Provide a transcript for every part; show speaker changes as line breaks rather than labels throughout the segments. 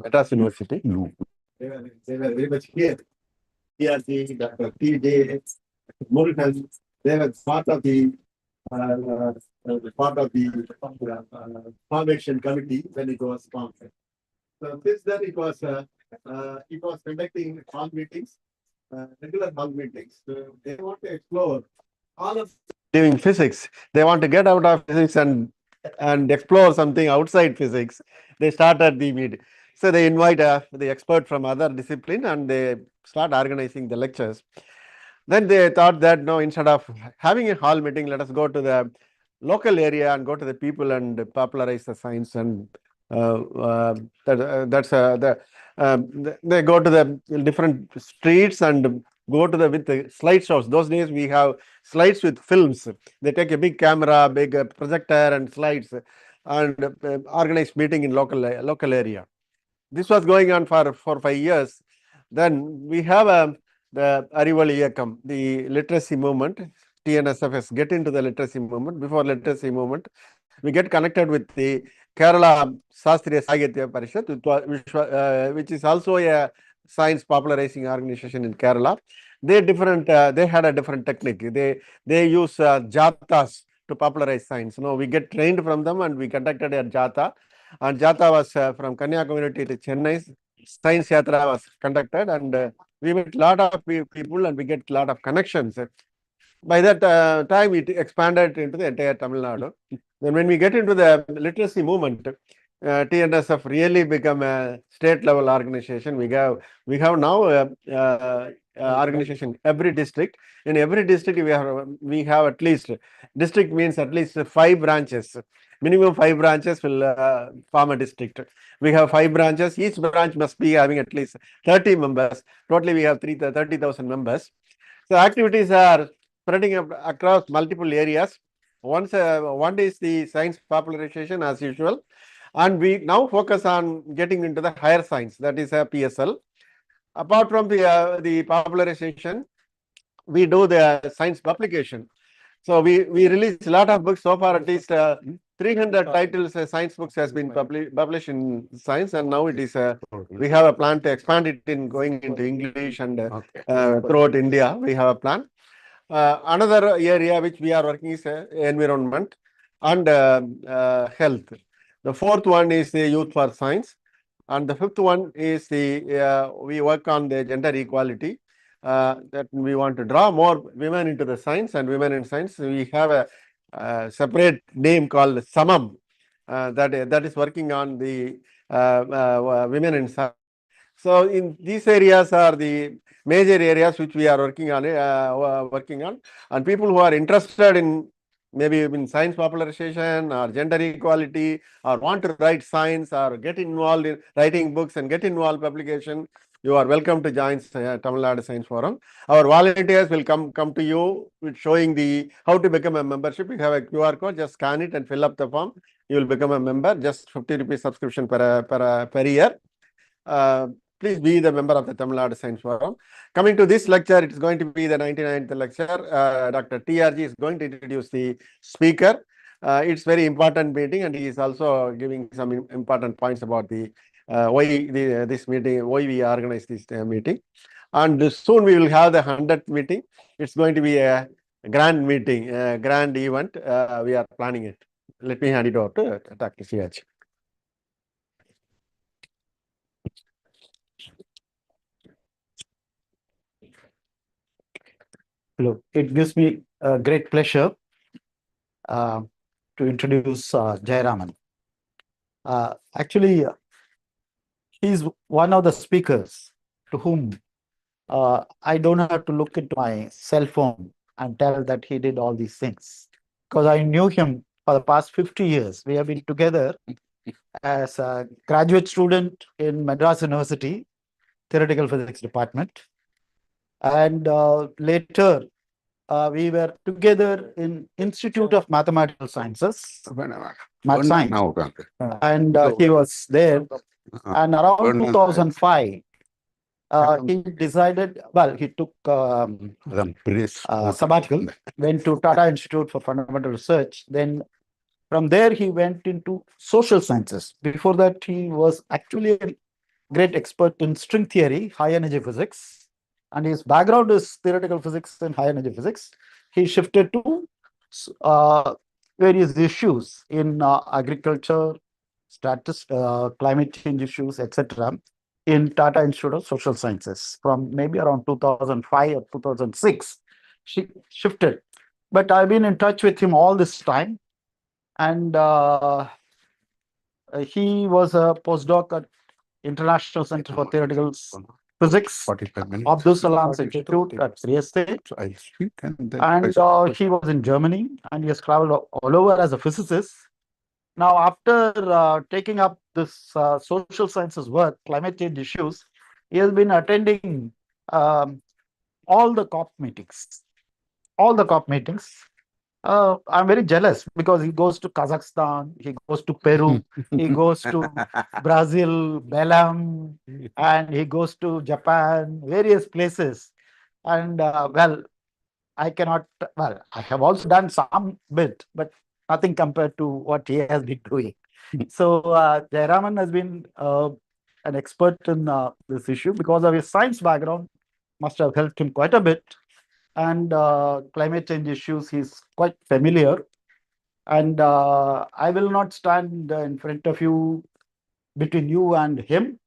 Madras University.
They were very much here. TRC, Dr. T.J. Murugan, they were part of the formation committee when it was formed. So since then it was conducting hall meetings, regular hall meetings. So they want to explore all of
doing physics. They want to get out of physics and explore something outside physics. They started the meeting. So they invite the expert from other discipline and they start organizing the lectures. Then they thought that no, instead of having a hall meeting, let us go to the local area and go to the people and popularize the science. And they go to the different streets and go to with the slideshows. Those days we have slides with films. They take a big camera, big projector and slides and organize meeting in local area. This was going on for 5 years. Then we have the Arivali Iyakam, the literacy movement. TNSFS get into the literacy movement. Before literacy movement, we get connected with the Kerala Sastriya Sahitya Parishad, which is also a science popularizing organization in Kerala. They had a different technique. They use jatas to popularize science. We get trained from them and we conducted a jata. And jata was from Kanyakumari to Chennai. Science yatra was conducted and we met a lot of people and we get a lot of connections. By that time, it expanded into the entire Tamil Nadu. Then when we get into the literacy movement, TNSF really become a state level organization. We have now organization every district. In every district, we have at least, district means at least 5 branches. Minimum 5 branches will form a district. We have 5 branches. Each branch must be having at least 30 members. Totally, we have 30,000 members. So activities are spreading across multiple areas. One is the science popularization as usual. And we now focus on getting into the higher science, that is a PSL. Apart from the popularization, we do the science publication. So we release a lot of books. So far, at least 300 titles, science books has been published in science, and now it is we have a plan to expand it in going into English and throughout India. We have a plan. Another area which we are working is environment and health. The 4th one is the youth for science, and the 5th one is we work on the gender equality. That we want to draw more women into the science and women in science. We have a separate name called Samam that is working on the women in science. So in these areas are the major areas which we are working on, and people who are interested in maybe in science popularization or gender equality or want to write science or get involved in writing books and get involved in publication, you are welcome to join Tamil Nadu Science Forum. Our volunteers will come to you with showing how to become a membership. You have a QR code, just scan it and fill up the form. You will become a member, just 50 rupees subscription per year. Please be the member of the Tamil Nadu Science Forum. Coming to this lecture, it is going to be the 99th lecture. Dr. TRG is going to introduce the speaker. It's very important meeting, and he is also giving some important points about why this meeting, why we organize this meeting. And soon we will have the 100th meeting. It's going to be a grand meeting, a grand event. We are planning it. Let me hand it over to Dr. CH.
Hello, it gives me a great pleasure to introduce Jayaraman. Actually, he's one of the speakers to whom I don't have to look into my cell phone and tell that he did all these things, because I knew him for the past 50 years. We have been together as a graduate student in Madras University, Theoretical Physics Department. And later, we were together in Institute of Mathematical Sciences, Math Science, and he was there. And around 2005, he decided, he took sabbatical, went to Tata Institute for Fundamental Research. Then from there, he went into social sciences. Before that, he was actually great expert in string theory, high energy physics, and his background is theoretical physics and high energy physics. He shifted to uh, various issues in agriculture, climate change issues, etc. in Tata Institute of Social Sciences from maybe around 2005 or 2006. She shifted, but I've been in touch with him all this time, and he was a postdoc at International Center for Theoretical Physics,
45 minutes.
Abdul Salam's Institute at CSA.
So I speak and then
And he was in Germany, and he has traveled all over as a physicist. Now, after taking up this social sciences work, climate change issues, he has been attending all the COP meetings. All the COP meetings. I'm very jealous because he goes to Kazakhstan, he goes to Peru, he goes to Brazil, Belém, and he goes to Japan, various places. And well, I cannot, well, I have also done some bit, but nothing compared to what he has been doing. So Jayaraman has been an expert in this issue because of his science background, must have helped him quite a bit. And climate change issues, he's quite familiar. And I will not stand in front of you between you and him.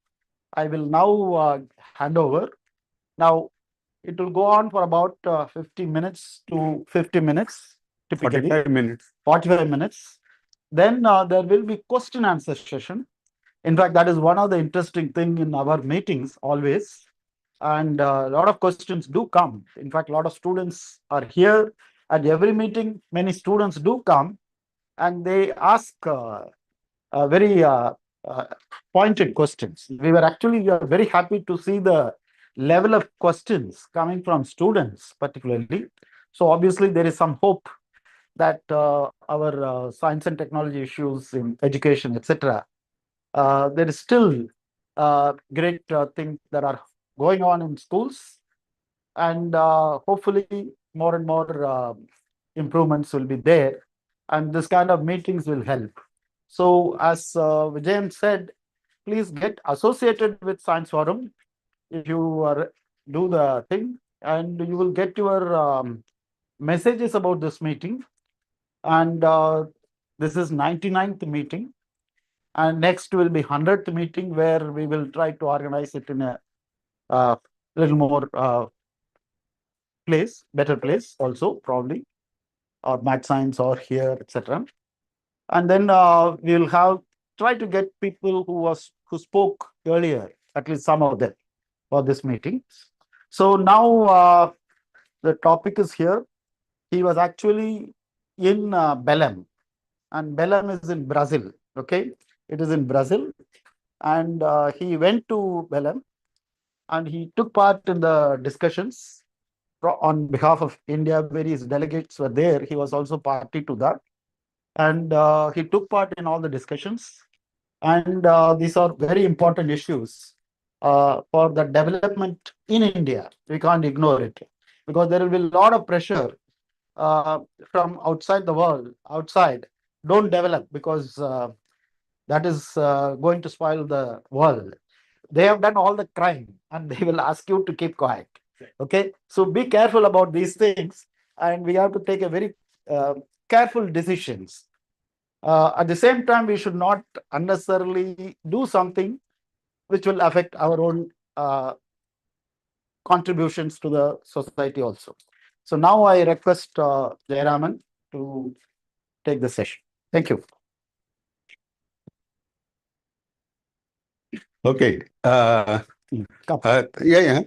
I will now hand over. Now, it will go on for about 50 minutes to 50 minutes, typically
45 minutes.
45 minutes. Then there will be question answer session. In fact, that is one of the interesting thing in our meetings always. And a lot of questions do come. In fact, a lot of students are here at every meeting. Many students do come and they ask very pointed questions. We are very happy to see the level of questions coming from students, particularly. So obviously, there is some hope that our science and technology issues in education, etc., there is still great things that are going on in schools, and hopefully more and more improvements will be there, and this kind of meetings will help. So as Vijayan said, please get associated with Science Forum if you do the thing, and you will get your messages about this meeting. And this is 99th meeting, and next will be 100th meeting, where we will try to organize it in a little more better place also, probably, or math science or here, etc. And then we will try to get people who spoke earlier, at least some of them, for this meeting. So now the topic is here. He was actually in Belém, and Belém is in Brazil. Okay, it is in Brazil, and he went to Belém, and he took part in the discussions on behalf of India. Various delegates were there. He was also party to that, and he took part in all the discussions. And these are very important issues for the development in India. We can't ignore it, because there will be a lot of pressure from outside the world. Outside, don't develop, because that is going to spoil the world. They have done all the crime, and they will ask you to keep quiet. Okay, so be careful about these things, and we have to take a very careful decisions. At the same time, we should not unnecessarily do something which will affect our own contributions to the society also. So now I request Jayaraman to take the session. Thank you.
Okay.
Come.
Yeah.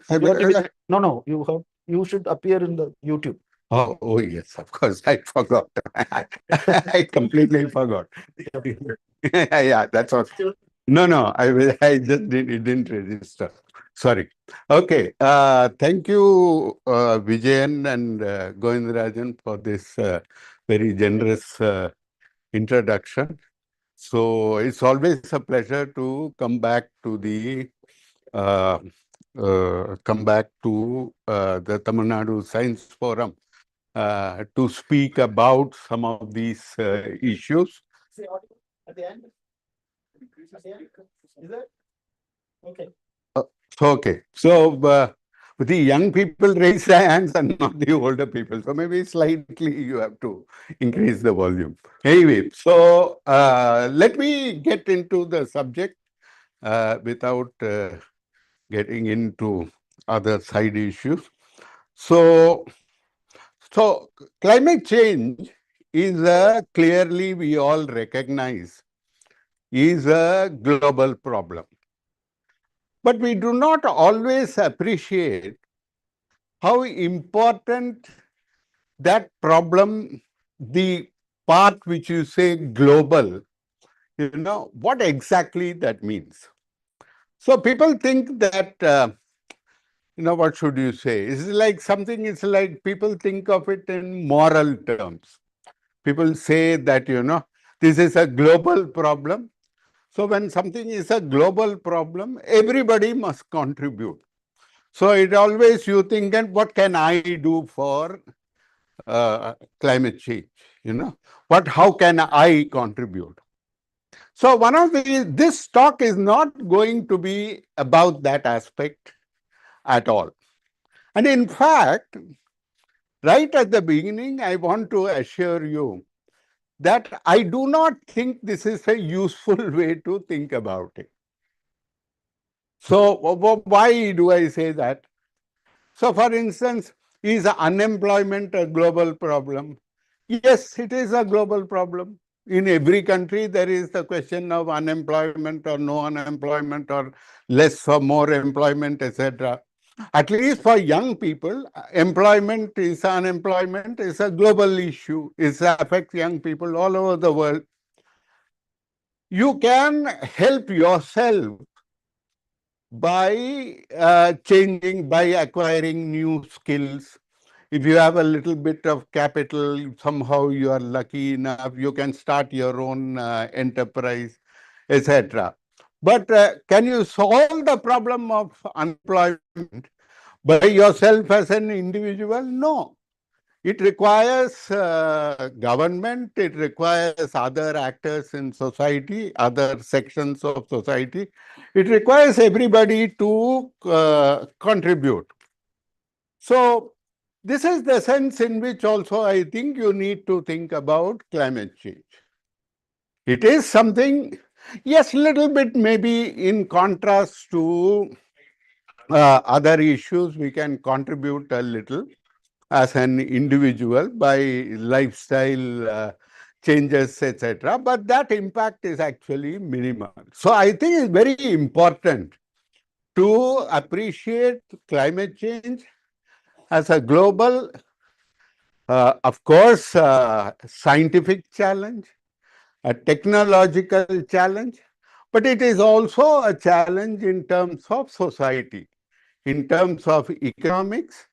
No, you should appear in the YouTube.
Oh, yes, of course. I forgot. I completely forgot. Yeah, that's what. No, I just didn't register. Sorry. Okay. Thank you, Vijayan and Govindarajan, for this very generous introduction. So it's always a pleasure to come back to the Tamil Nadu Science Forum to speak about some of these issues.
At the end? Is that? Okay.
Okay. So the young people raise their hands and not the older people. So maybe slightly you have to increase the volume. Anyway, so let me get into the subject without getting into other side issues. So, so climate change is clearly we all recognize is a global problem. But we do not always appreciate how important that problem, the part which you say global, what exactly that means. So people think that, what should you say? It's like people think of it in moral terms. People say that, this is a global problem. So when something is a global problem, everybody must contribute. So it always you think, and what can I do for climate change? How can I contribute? So this talk is not going to be about that aspect at all. And in fact, right at the beginning, I want to assure you that I do not think this is a useful way to think about it. So why do I say that? So for instance, is unemployment a global problem? Yes, it is a global problem. In every country, there is the question of unemployment or no unemployment or less or more employment, etc. At least for young people, unemployment is a global issue. It affects young people all over the world. You can help yourself by by acquiring new skills. If you have a little bit of capital, somehow you are lucky enough, you can start your own enterprise, etc. But can you solve the problem of unemployment by yourself as an individual? No. It requires government, it requires other actors in society, other sections of society. It requires everybody to contribute. So, this is the sense in which also I think you need to think about climate change. It is something, yes, little bit maybe in contrast to other issues, we can contribute a little as an individual by lifestyle changes, etc. But that impact is actually minimal. So I think it's very important to appreciate climate change as a global, of course, scientific challenge, a technological challenge, but it is also a challenge in terms of society, in terms of economics,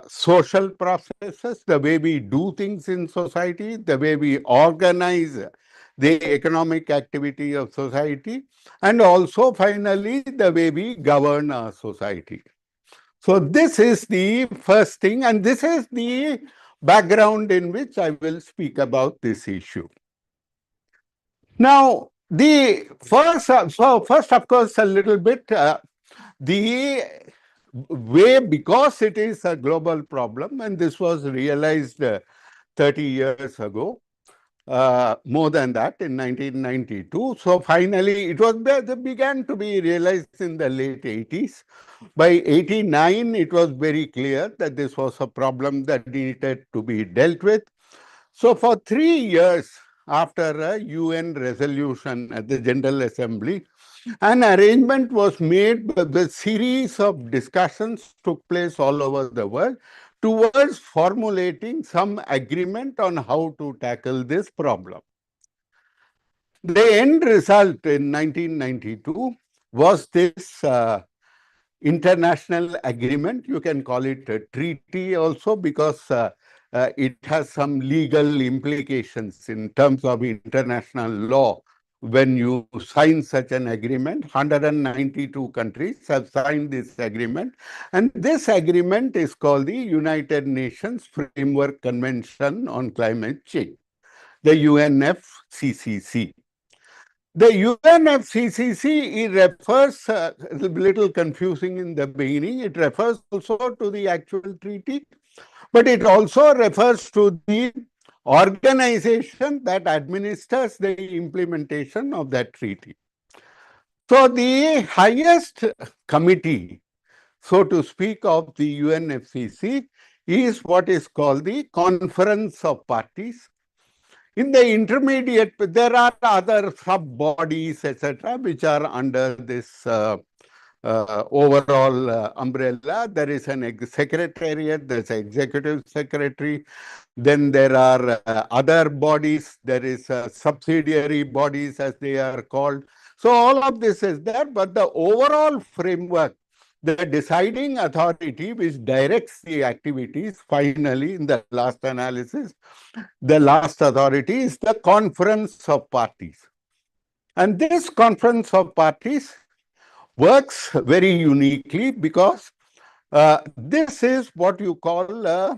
social processes, the way we do things in society, the way we organize the economic activity of society, and also finally the way we govern our society. So this is the first thing, and this is the background in which I will speak about this issue. Now, the first, of course, a little bit, the way, because it is a global problem, and this was realized 30 years ago, more than that, in 1992. So finally, it began to be realized in the late 80s. By 89, it was very clear that this was a problem that needed to be dealt with. So for 3 years after a UN resolution at the General Assembly, an arrangement was made, the series of discussions took place all over the world towards formulating some agreement on how to tackle this problem. The end result in 1992 was this international agreement. You can call it a treaty also, because it has some legal implications in terms of international law. When you sign such an agreement, 192 countries have signed this agreement, and this agreement is called the United Nations Framework Convention on Climate Change, the UNFCCC. The UNFCCC, it refers, a little confusing in the beginning, it refers also to the actual treaty, but it also refers to the organization that administers the implementation of that treaty. So the highest committee, so to speak, of the UNFCCC is what is called the Conference of Parties. In the intermediate, there are other sub-bodies, etc., which are under this overall umbrella. There is an secretariat, there is an executive secretary, then there are other bodies, there is subsidiary bodies as they are called. So all of this is there, but the overall framework, the deciding authority which directs the activities, finally, in the last analysis, the last authority is the Conference of Parties. And this Conference of Parties works very uniquely because this is what you call a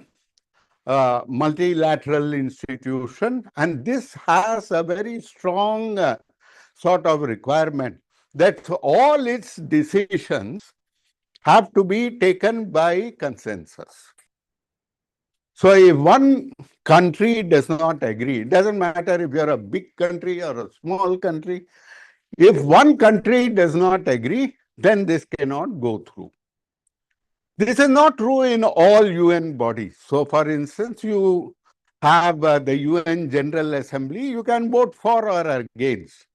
multilateral institution, and this has a very strong sort of requirement that all its decisions have to be taken by consensus. So if one country does not agree, it doesn't matter if you're a big country or a small country, if one country does not agree, then this cannot go through. This is not true in all UN bodies. So for instance, you have the UN General Assembly, you can vote for or against.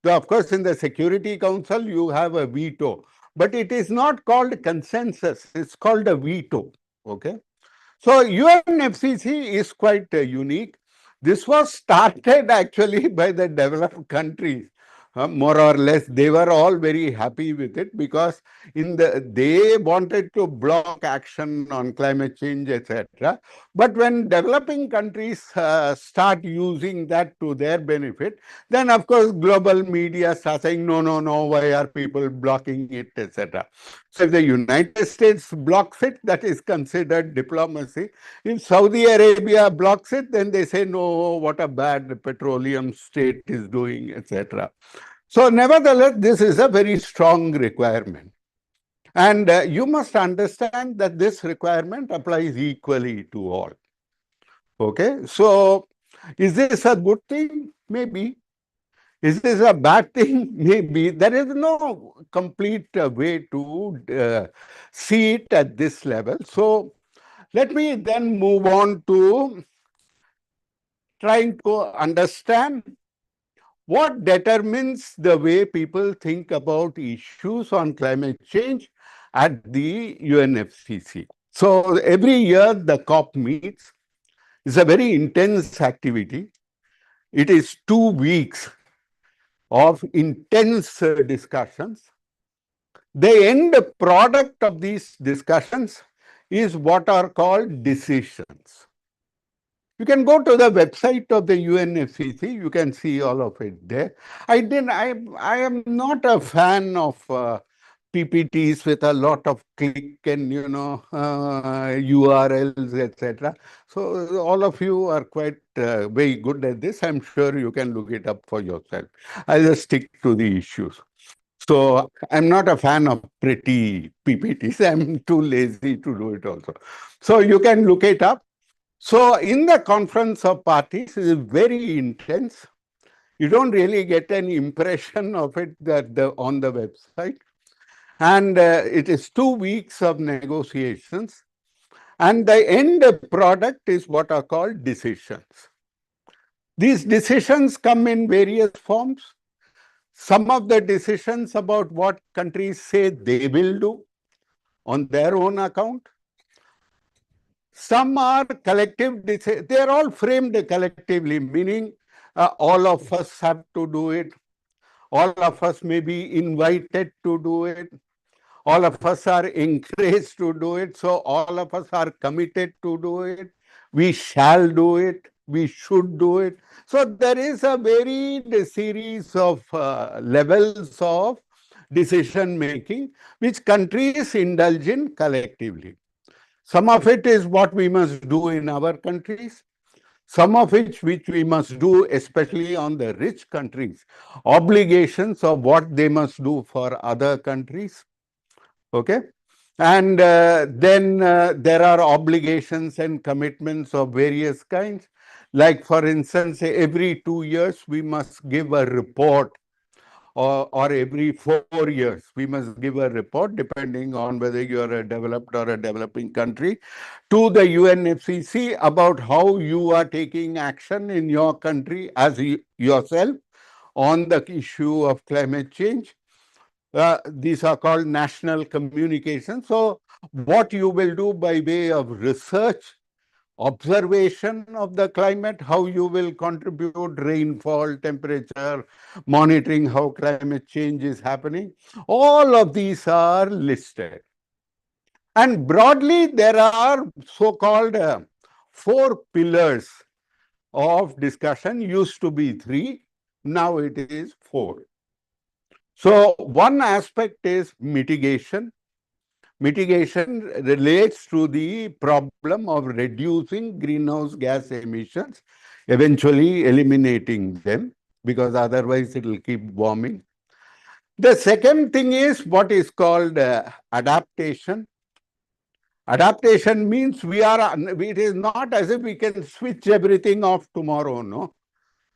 So of course, in the Security Council, you have a veto, but it is not called consensus, it's called a veto, okay? So UNFCCC is quite unique. This was started actually by the developed countries. More or less, they were all very happy with it because they wanted to block action on climate change, etc. But when developing countries start using that to their benefit, then of course global media start saying, no, no, no, why are people blocking it, etc. So if the United States blocks it, that is considered diplomacy. If Saudi Arabia blocks it, then they say, no, what a bad petroleum state is doing, etc. So nevertheless, this is a very strong requirement. And you must understand that this requirement applies equally to all. Okay, so is this a good thing? Maybe. Is this a bad thing? Maybe. There is no complete way to see it at this level. So let me then move on to trying to understand what determines the way people think about issues on climate change at the UNFCCC. So every year the COP meets. It's a very intense activity. It is 2 weeks of intense discussions. The end product of these discussions is what are called decisions. You can go to the website of the UNFCCC. You can see all of it there. I am not a fan of PPTs with a lot of click and URLs, etc. So all of you are quite very good at this. I'm sure you can look it up for yourself. I'll just stick to the issues. So I'm not a fan of pretty PPTs. I'm too lazy to do it also. So you can look it up. So in the Conference of Parties, it is very intense. You don't really get an impression of it on the website. And it is 2 weeks of negotiations. And the end product is what are called decisions. These decisions come in various forms. Some of the decisions about what countries say they will do on their own account. Some are collective, they are all framed collectively, meaning all of us have to do it. All of us may be invited to do it. All of us are encouraged to do it. So all of us are committed to do it. We shall do it. We should do it. So there is a varied series of levels of decision making, which countries indulge in collectively. Some of it is what we must do in our countries. some of which we must do, especially on the rich countries, obligations of what they must do for other countries. Okay. And then there are obligations and commitments of various kinds. Like, for instance, every 2 years, we must give a report, or every 4 years, we must give a report, depending on whether you are a developed or a developing country, to the UNFCCC about how you are taking action in your country as yourself on the issue of climate change. These are called national communications. So what you will do by way of research, observation of the climate, how you will contribute, rainfall, temperature, monitoring how climate change is happening, all of these are listed. And broadly, there are so-called 4 pillars of discussion. Used to be 3, now it is 4. So one aspect is mitigation. Mitigation relates to the problem of reducing greenhouse gas emissions, eventually eliminating them, because otherwise it will keep warming. The second thing is what is called adaptation. Adaptation means it is not as if we can switch everything off tomorrow, no?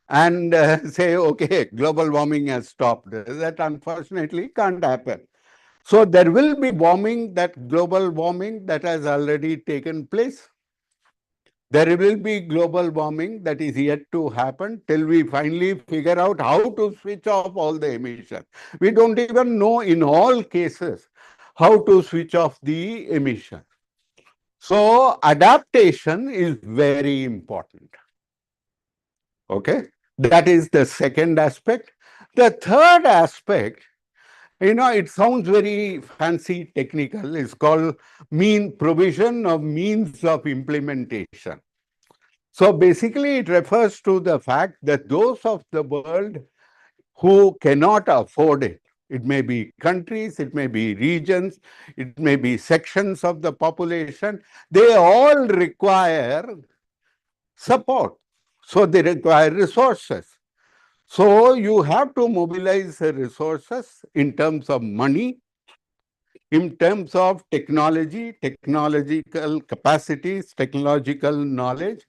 And say, okay, global warming has stopped. That unfortunately can't happen. So there will be warming, that global warming that has already taken place. There will be global warming that is yet to happen till we finally figure out how to switch off all the emissions. We don't even know in all cases how to switch off the emissions. So adaptation is very important. Okay, that is the second aspect. The third aspect, it sounds very fancy technical. It's called provision of means of implementation. So basically, it refers to the fact that those of the world who cannot afford it, it may be countries, it may be regions, it may be sections of the population, they all require support. So they require resources. So you have to mobilize the resources in terms of money, in terms of technology, technological capacities, technological knowledge,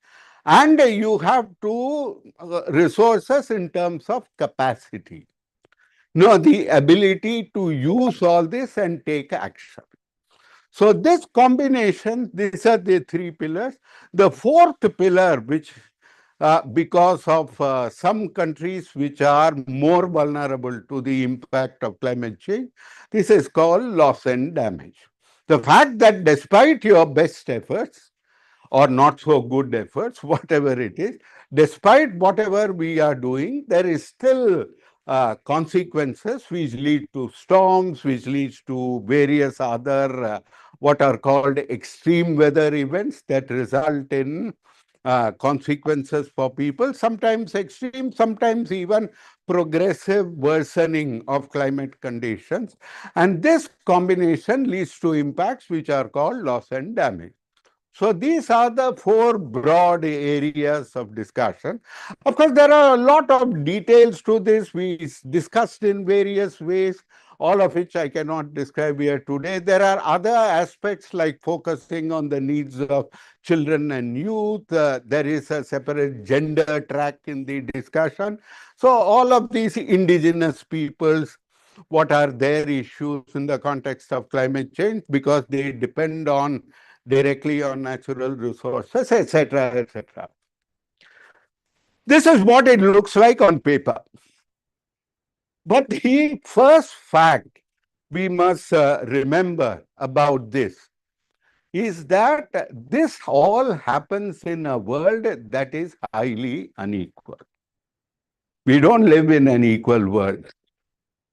and you have to resources in terms of capacity. No, the ability to use all this and take action. So this combination, these are the 3 pillars. The 4th pillar, which because of some countries which are more vulnerable to the impact of climate change, this is called loss and damage. The fact that despite your best efforts, or not so good efforts, whatever it is, despite whatever we are doing, there is still consequences which lead to storms, which leads to various other what are called extreme weather events that result in consequences for people, sometimes extreme, sometimes even progressive worsening of climate conditions. And this combination leads to impacts which are called loss and damage. So these are the 4 broad areas of discussion. Of course, there are a lot of details to this. We discussed in various ways, all of which I cannot describe here today. There are other aspects like focusing on the needs of children and youth. There is a separate gender track in the discussion. So all of these indigenous peoples, what are their issues in the context of climate change, because they depend directly on natural resources, etc., etc. This is what it looks like on paper. But the first fact we must remember about this is that this all happens in a world that is highly unequal. We don't live in an equal world.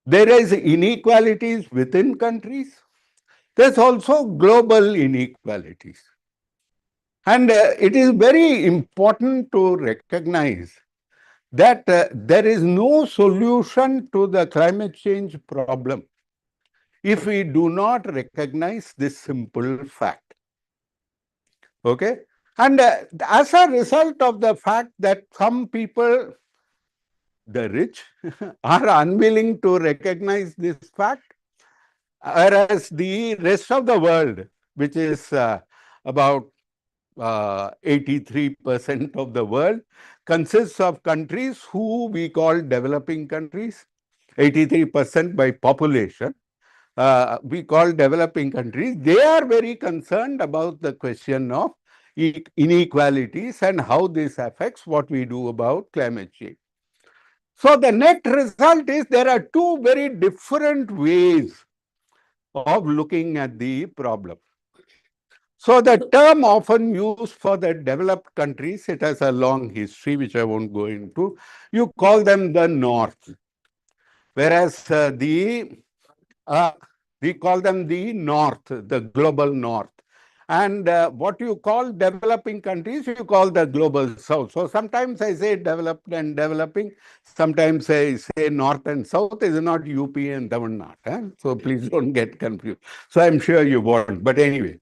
There is inequalities within countries. There's also global inequalities. And it is very important to recognize that there is no solution to the climate change problem if we do not recognize this simple fact. Okay? And as a result of the fact that some people, the rich, are unwilling to recognize this fact, whereas the rest of the world, which is about 83% of the world, consists of countries who we call developing countries, 83% by population. We call developing countries. They are very concerned about the question of inequalities and how this affects what we do about climate change. So the net result is there are two very different ways of looking at the problem. So the term often used for the developed countries, it has a long history which I won't go into. You call them the North, whereas we call them the North, the global North. And what you call developing countries, you call the global South. So sometimes I say developed and developing, sometimes I say North and South is not UP and Tamil Nadu. So please don't get confused. So I'm sure you won't. But anyway.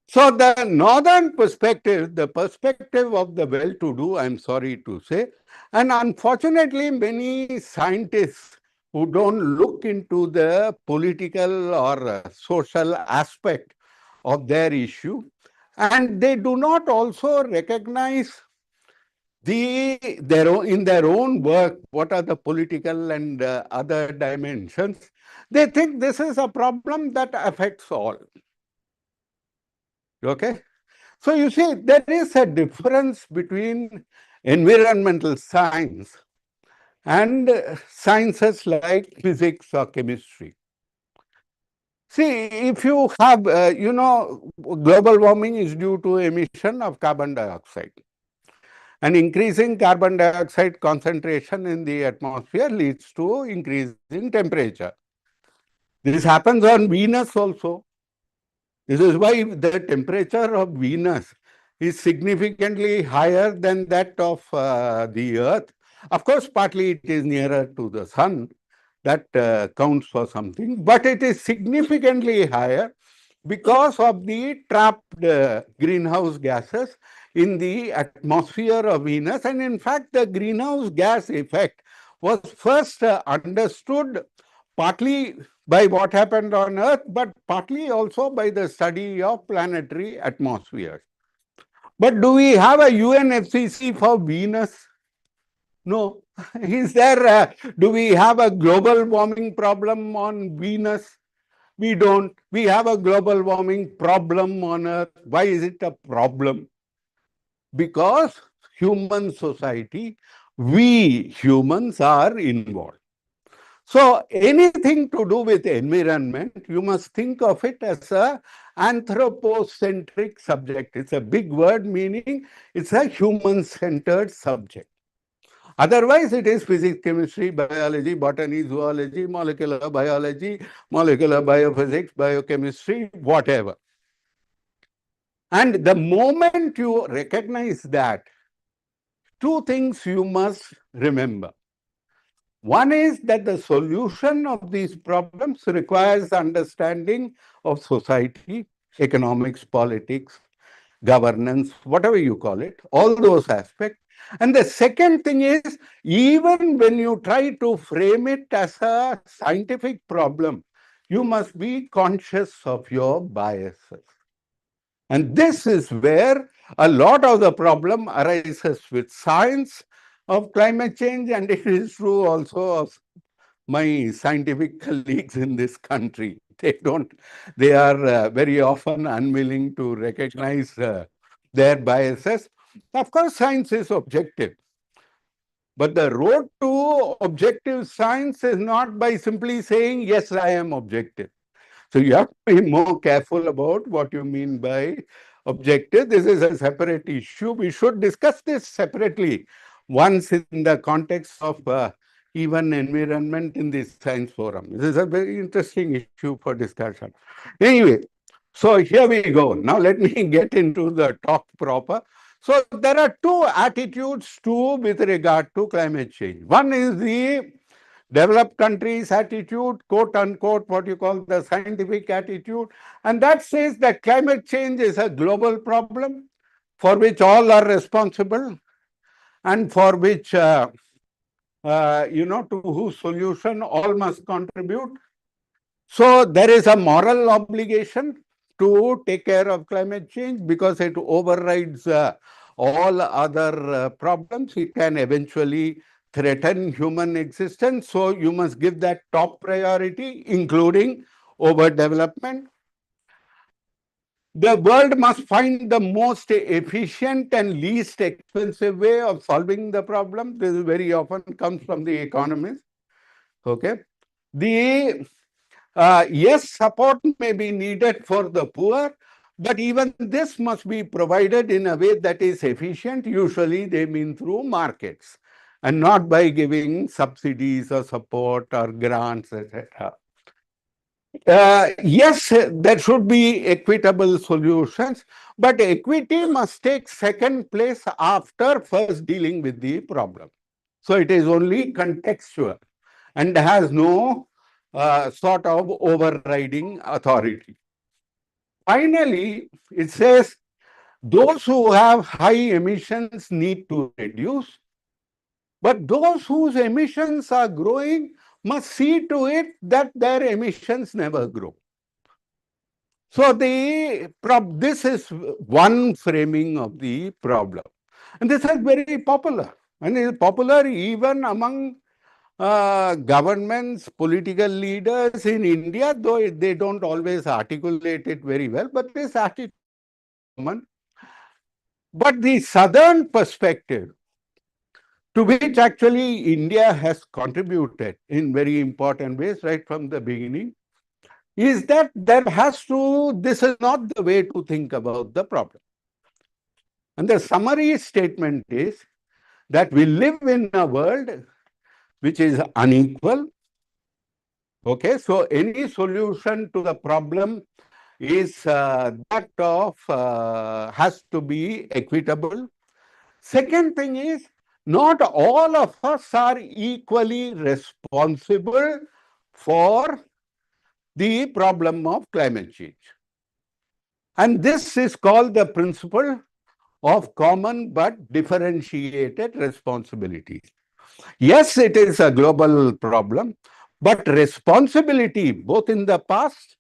So the northern perspective, the perspective of the well-to-do, I'm sorry to say, and unfortunately many scientists who don't look into the political or social aspect of their issue, and they do not also recognize in their own work what are the political and other dimensions. They think this is a problem that affects all. Okay? So you see, there is a difference between environmental science and sciences like physics or chemistry. See, if you have, global warming is due to emission of carbon dioxide. And increasing carbon dioxide concentration in the atmosphere leads to increasing temperature. This happens on Venus also. This is why the temperature of Venus is significantly higher than that of the Earth. Of course, partly it is nearer to the sun. That counts for something. But it is significantly higher because of the trapped greenhouse gases in the atmosphere of Venus. And in fact, the greenhouse gas effect was first understood partly by what happened on Earth, but partly also by the study of planetary atmospheres. But do we have a UNFCCC for Venus? No. Is there, do we have a global warming problem on Venus? We don't. We have a global warming problem on Earth. Why is it a problem? Because human society, we humans are involved. So anything to do with environment, you must think of it as a anthropocentric subject. It's a big word meaning it's a human-centered subject. Otherwise, it is physics, chemistry, biology, botany, zoology, molecular biology, molecular biophysics, biochemistry, whatever. And the moment you recognize that, two things you must remember. One is that the solution of these problems requires understanding of society, economics, politics, governance, whatever you call it, all those aspects. And the second thing is, even when you try to frame it as a scientific problem, you must be conscious of your biases. And this is where a lot of the problem arises with science of climate change, and it is true also of my scientific colleagues in this country. They are very often unwilling to recognize their biases. Of course, science is objective. But the road to objective science is not by simply saying, yes, I am objective. So you have to be more careful about what you mean by objective. This is a separate issue. We should discuss this separately once in the context of even environment in this science forum. This is a very interesting issue for discussion. Anyway, so here we go. Now let me get into the talk proper. So there are two attitudes too with regard to climate change. One is the developed countries' attitude, quote unquote, what you call the scientific attitude, and that says that climate change is a global problem. for which all are responsible and for which, to whose solution all must contribute. So there is a moral obligation to take care of climate change because it overrides all other problems. It can eventually threaten human existence. So you must give that top priority, including overdevelopment. The world must find the most efficient and least expensive way of solving the problem. This very often comes from the economists. Okay. Yes, support may be needed for the poor, but even this must be provided in a way that is efficient. Usually they mean through markets and not by giving subsidies or support or grants, etc. Yes, there should be equitable solutions, but equity must take second place after first dealing with the problem. So it is only contextual and has no sort of overriding authority. Finally, it says those who have high emissions need to reduce, but those whose emissions are growing must see to it that their emissions never grow. So this is one framing of the problem. And this is very popular. And it is popular even among governments, political leaders in India, though they don't always articulate it very well, but this attitude is common. But the southern perspective, to which actually India has contributed in very important ways right from the beginning, is that this is not the way to think about the problem. And the summary statement is that we live in a world which is unequal. Okay, so any solution to the problem is has to be equitable. Second thing is, not all of us are equally responsible for the problem of climate change. And this is called the principle of common but differentiated responsibility. Yes, it is a global problem, but responsibility both in the past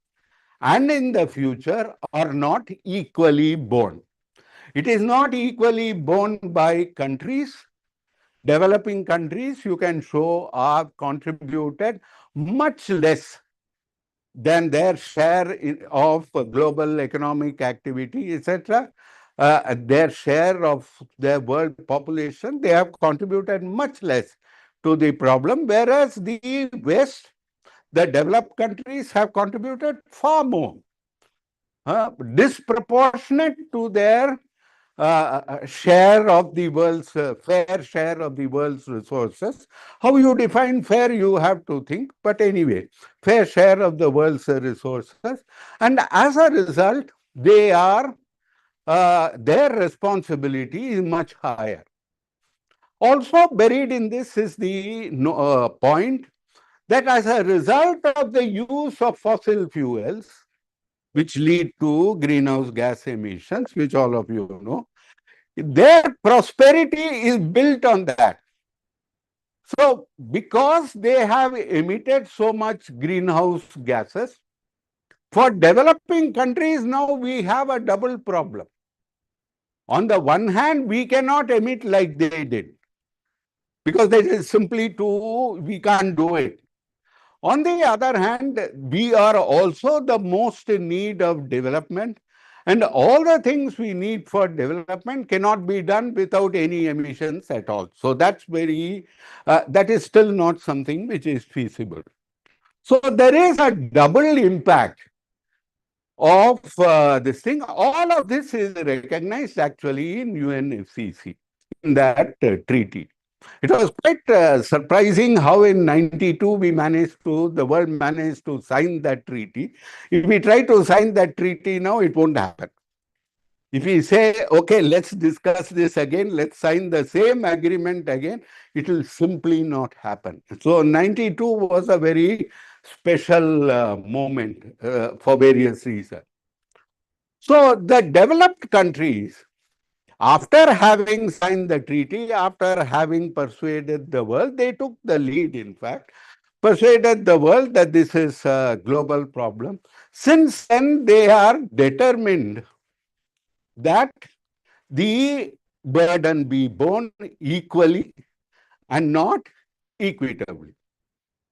and in the future are not equally borne. It is not equally borne by countries. Developing countries, you can show, are contributed much less than their share of global economic activity, etc. Their share of their world population, they have contributed much less to the problem, whereas the West, the developed countries, have contributed far more, disproportionate to their share of the world's fair share of the world's resources. How you define fair, you have to think. But anyway, fair share of the world's resources, and as a result, their responsibility is much higher. Also buried in this is the point that as a result of the use of fossil fuels, which lead to greenhouse gas emissions, which all of you know, their prosperity is built on that. So, because they have emitted so much greenhouse gases, for developing countries now we have a double problem. On the one hand, we cannot emit like they did, because that is simply we can't do it. On the other hand, we are also the most in need of development, and all the things we need for development cannot be done without any emissions at all. So that's that is still not something which is feasible. So there is a double impact of this thing. All of this is recognized actually in UNFCCC, in that treaty. It was quite surprising how in 92 the world managed to sign that treaty. If we try to sign that treaty now, it won't happen. If we say, okay, let's discuss this again, let's sign the same agreement again, it will simply not happen. So 92 was a very special moment for various reasons. So the developed countries After having signed the treaty, after having persuaded the world, they took the lead, in fact, persuaded the world that this is a global problem. Since then, they are determined that the burden be borne equally and not equitably.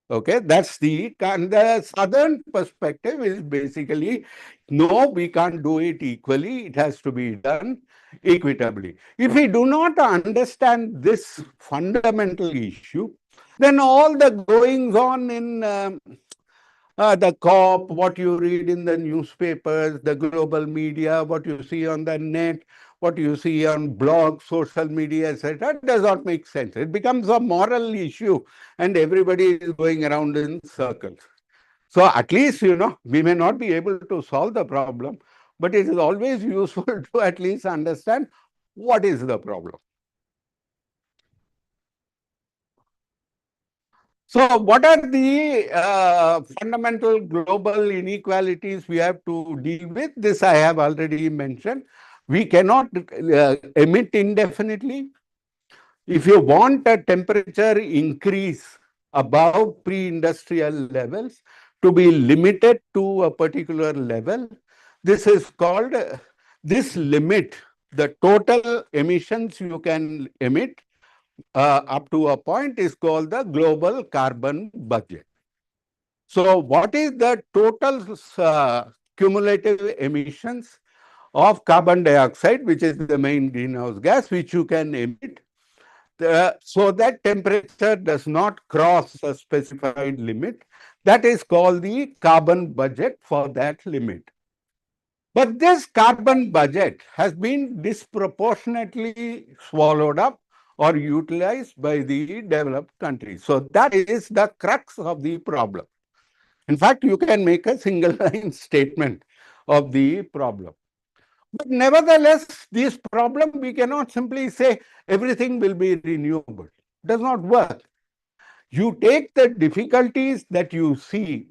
Okay, that's and the southern perspective is basically, no, we can't do it equally. It has to be done equitably. If we do not understand this fundamental issue, then all the goings on in the COP, what you read in the newspapers, the global media, what you see on the net, what you see on blogs, social media, etc., does not make sense. It becomes a moral issue and everybody is going around in circles. So at least, we may not be able to solve the problem, but it is always useful to at least understand what is the problem. So what are the fundamental global inequalities we have to deal with? This I have already mentioned. We cannot emit indefinitely. If you want a temperature increase above pre-industrial levels to be limited to a particular level, this is called, this limit, the total emissions you can emit up to a point is called the global carbon budget. So what is the total cumulative emissions of carbon dioxide, which is the main greenhouse gas, which you can emit so that temperature does not cross a specified limit? That is called the carbon budget for that limit. But this carbon budget has been disproportionately swallowed up or utilized by the developed countries. So that is the crux of the problem. In fact, you can make a single line statement of the problem. But nevertheless, this problem, we cannot simply say everything will be renewable. It does not work. You take the difficulties that you see,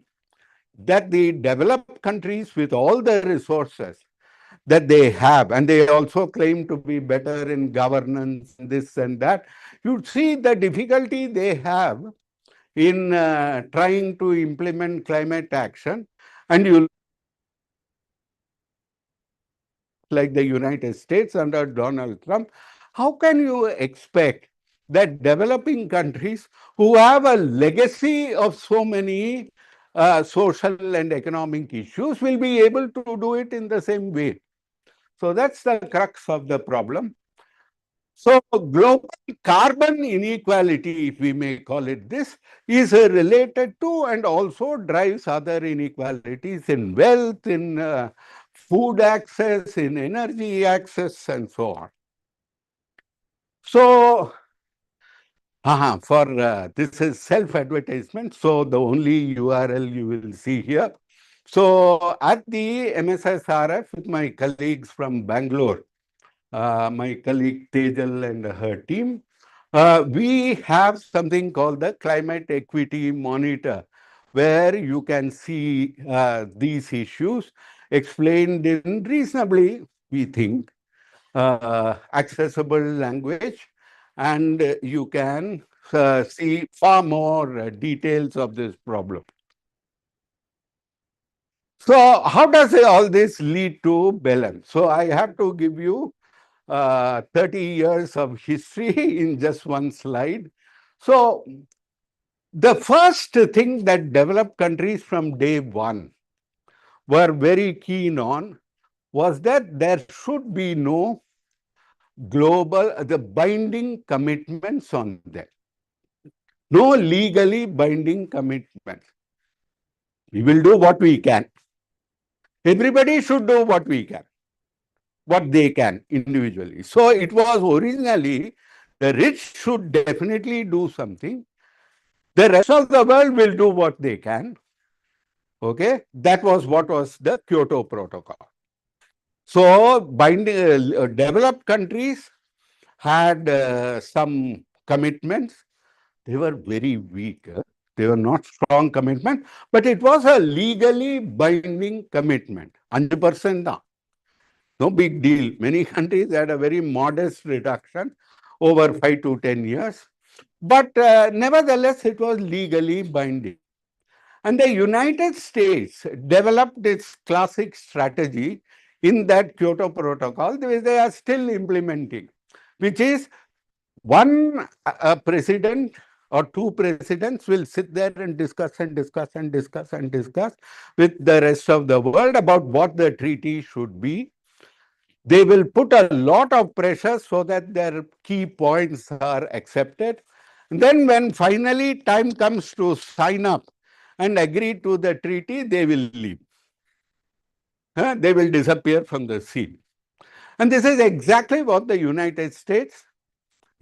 that the developed countries with all the resources that they have, and they also claim to be better in governance, this and that, you see the difficulty they have in trying to implement climate action, and you like the United States under Donald Trump, how can you expect that developing countries who have a legacy of so many social and economic issues will be able to do it in the same way? So that's the crux of the problem. So global carbon inequality, if we may call it this, is related to and also drives other inequalities in wealth, in food access, in energy access, and so on. So, this is self-advertisement. So the only URL you will see here. So at the MSSRF with my colleagues from Bangalore, my colleague Tejal and her team, we have something called the Climate Equity Monitor, where you can see these issues explained in reasonably, we think, accessible language, and you can see far more details of this problem. So how does all this lead to balance? So I have to give you 30 years of history in just one slide. So the first thing that developed countries from day one were very keen on was that there should be no global, the binding commitments on them. No legally binding commitments. We will do what we can. Everybody should do what we can, what they can individually. So it was originally the rich should definitely do something. The rest of the world will do what they can. Okay, that was what was the Kyoto Protocol. So developed countries had some commitments. They were very weak. They were not strong commitment, but it was a legally binding commitment. 100% da. No big deal. Many countries had a very modest reduction over 5 to 10 years. But nevertheless, it was legally binding. And the United States developed its classic strategy in that Kyoto Protocol, which they are still implementing, which is one president or two presidents will sit there and discuss and discuss and discuss and discuss with the rest of the world about what the treaty should be. They will put a lot of pressure so that their key points are accepted. And then when finally time comes to sign up and agree to the treaty, they will leave. They will disappear from the scene. And this is exactly what the United States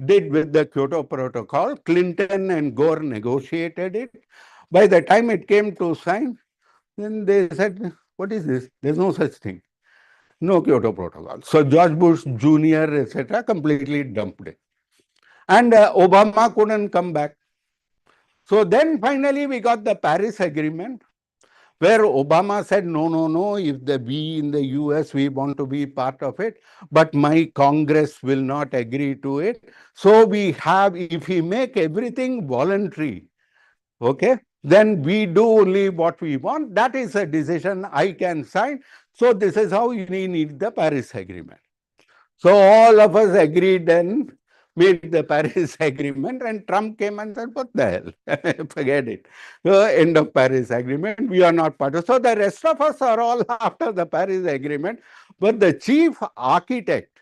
did with the Kyoto Protocol. Clinton and Gore negotiated it. By the time it came to sign, then they said, what is this? There's no such thing. No Kyoto Protocol. So George Bush Jr., etc., completely dumped it. And Obama couldn't come back. So then finally we got the Paris Agreement, where Obama said, no, no, no, if we in the US, we want to be part of it, but my Congress will not agree to it. So we have, if we make everything voluntary, okay, then we do only what we want. That is a decision I can sign. So this is how we need the Paris Agreement. So all of us agreed and made the Paris Agreement, and Trump came and said, what the hell, forget it. End of Paris Agreement, we are not part of. So the rest of us are all after the Paris Agreement, but the chief architect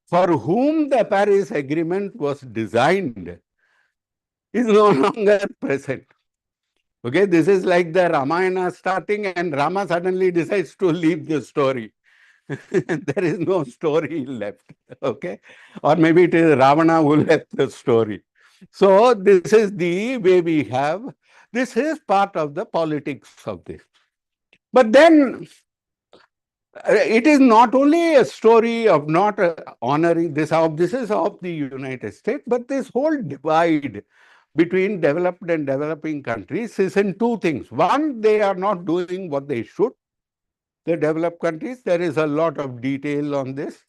for whom the Paris Agreement was designed is no longer present. Okay, this is like the Ramayana starting and Rama suddenly decides to leave the story. There is no story left, okay? Or maybe it is Ravana who left the story. So this is the way we have. This is part of the politics of this. But then it is not only a story of not honoring this, this is of the United States, but this whole divide between developed and developing countries is in two things. One, they are not doing what they should. The developed countries, there is a lot of detail on this,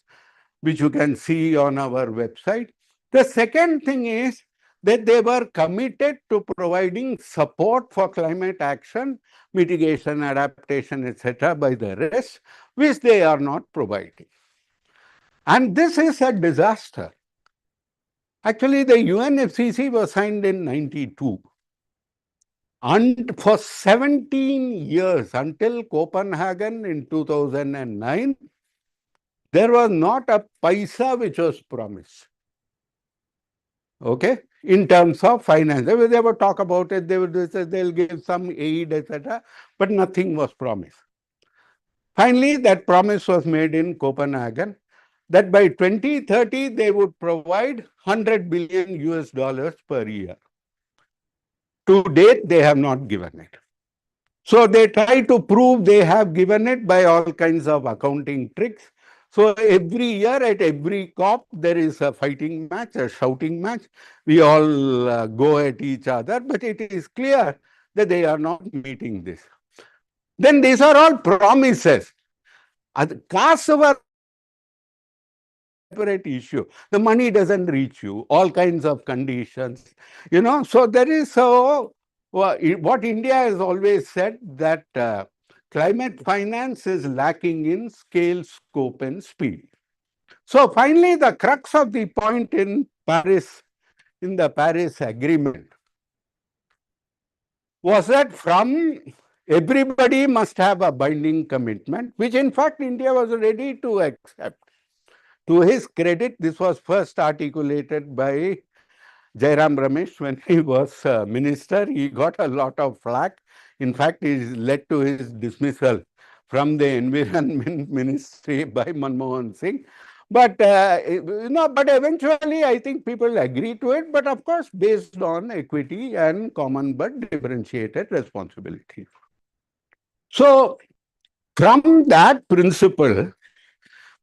which you can see on our website. The second thing is that they were committed to providing support for climate action, mitigation, adaptation, etc. by the rest, which they are not providing. And this is a disaster. Actually, the UNFCCC was signed in 92. And for 17 years, until Copenhagen in 2009, there was not a paisa which was promised. Okay, in terms of finance. They would talk about it, they'll give some aid, etc., but nothing was promised. Finally, that promise was made in Copenhagen that by 2030, they would provide 100 billion US dollars per year. To date, they have not given it. So they try to prove they have given it by all kinds of accounting tricks. So every year at every COP, there is a fighting match, a shouting match. We all go at each other, but it is clear that they are not meeting this. Then these are all promises. Caste over separate issue. The money doesn't reach you, all kinds of conditions, so there is what India has always said that climate finance is lacking in scale, scope, and speed. So finally, the crux of the point in the Paris Agreement was that from everybody must have a binding commitment, which in fact India was ready to accept. To his credit, this was first articulated by Jayaraman T when he was minister. He got a lot of flack. In fact, it led to his dismissal from the Environment Ministry by Manmohan Singh. But, but eventually, I think people agree to it, but of course, based on equity and common but differentiated responsibility. So, from that principle,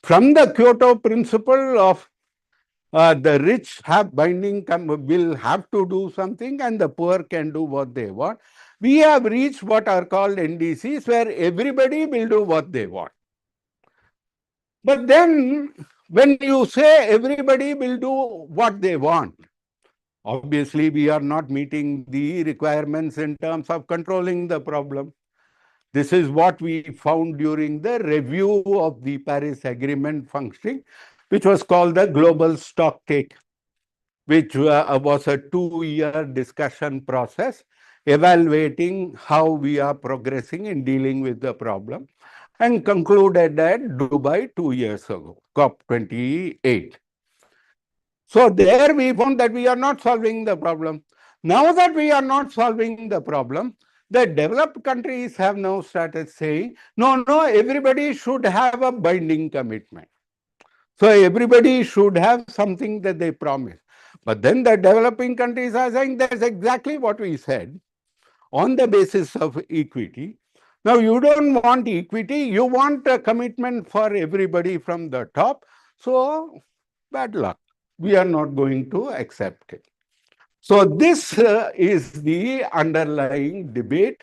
from the Kyoto principle of the rich have binding, will have to do something and the poor can do what they want, we have reached what are called NDCs, where everybody will do what they want. But then when you say everybody will do what they want, obviously we are not meeting the requirements in terms of controlling the problem. This is what we found during the review of the Paris Agreement functioning, which was called the Global Stocktake, which was a 2-year discussion process evaluating how we are progressing in dealing with the problem, and concluded at Dubai 2 years ago, COP-28. So there we found that we are not solving the problem. Now that we are not solving the problem, the developed countries have now started saying, no, everybody should have a binding commitment. So everybody should have something that they promise. But then the developing countries are saying that's exactly what we said on the basis of equity. Now you don't want equity, you want a commitment for everybody from the top. So bad luck. We are not going to accept it. So this is the underlying debate.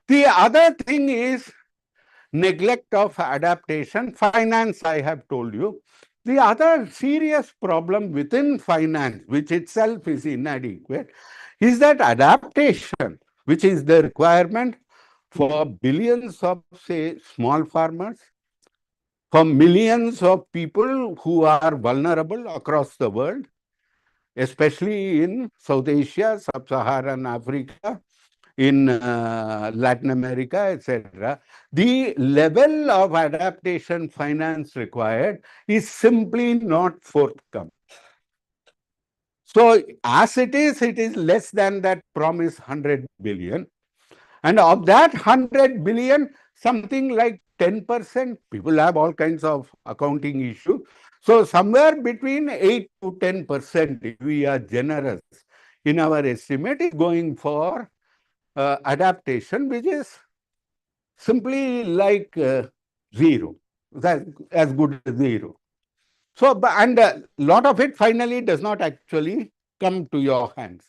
The other thing is neglect of adaptation. Finance, I have told you. The other serious problem within finance, which itself is inadequate, is that adaptation, which is the requirement for billions of, say, small farmers, for millions of people who are vulnerable across the world, especially in South Asia, Sub-Saharan Africa, in Latin America, etc. The level of adaptation finance required is simply not forthcoming. So as it is less than that promised 100 billion. And of that 100 billion, something like 10%, people have all kinds of accounting issues. So somewhere between 8 to 10%, if we are generous in our estimate, is going for adaptation, which is simply like zero, as good as zero. So, and a lot of it finally does not actually come to your hands.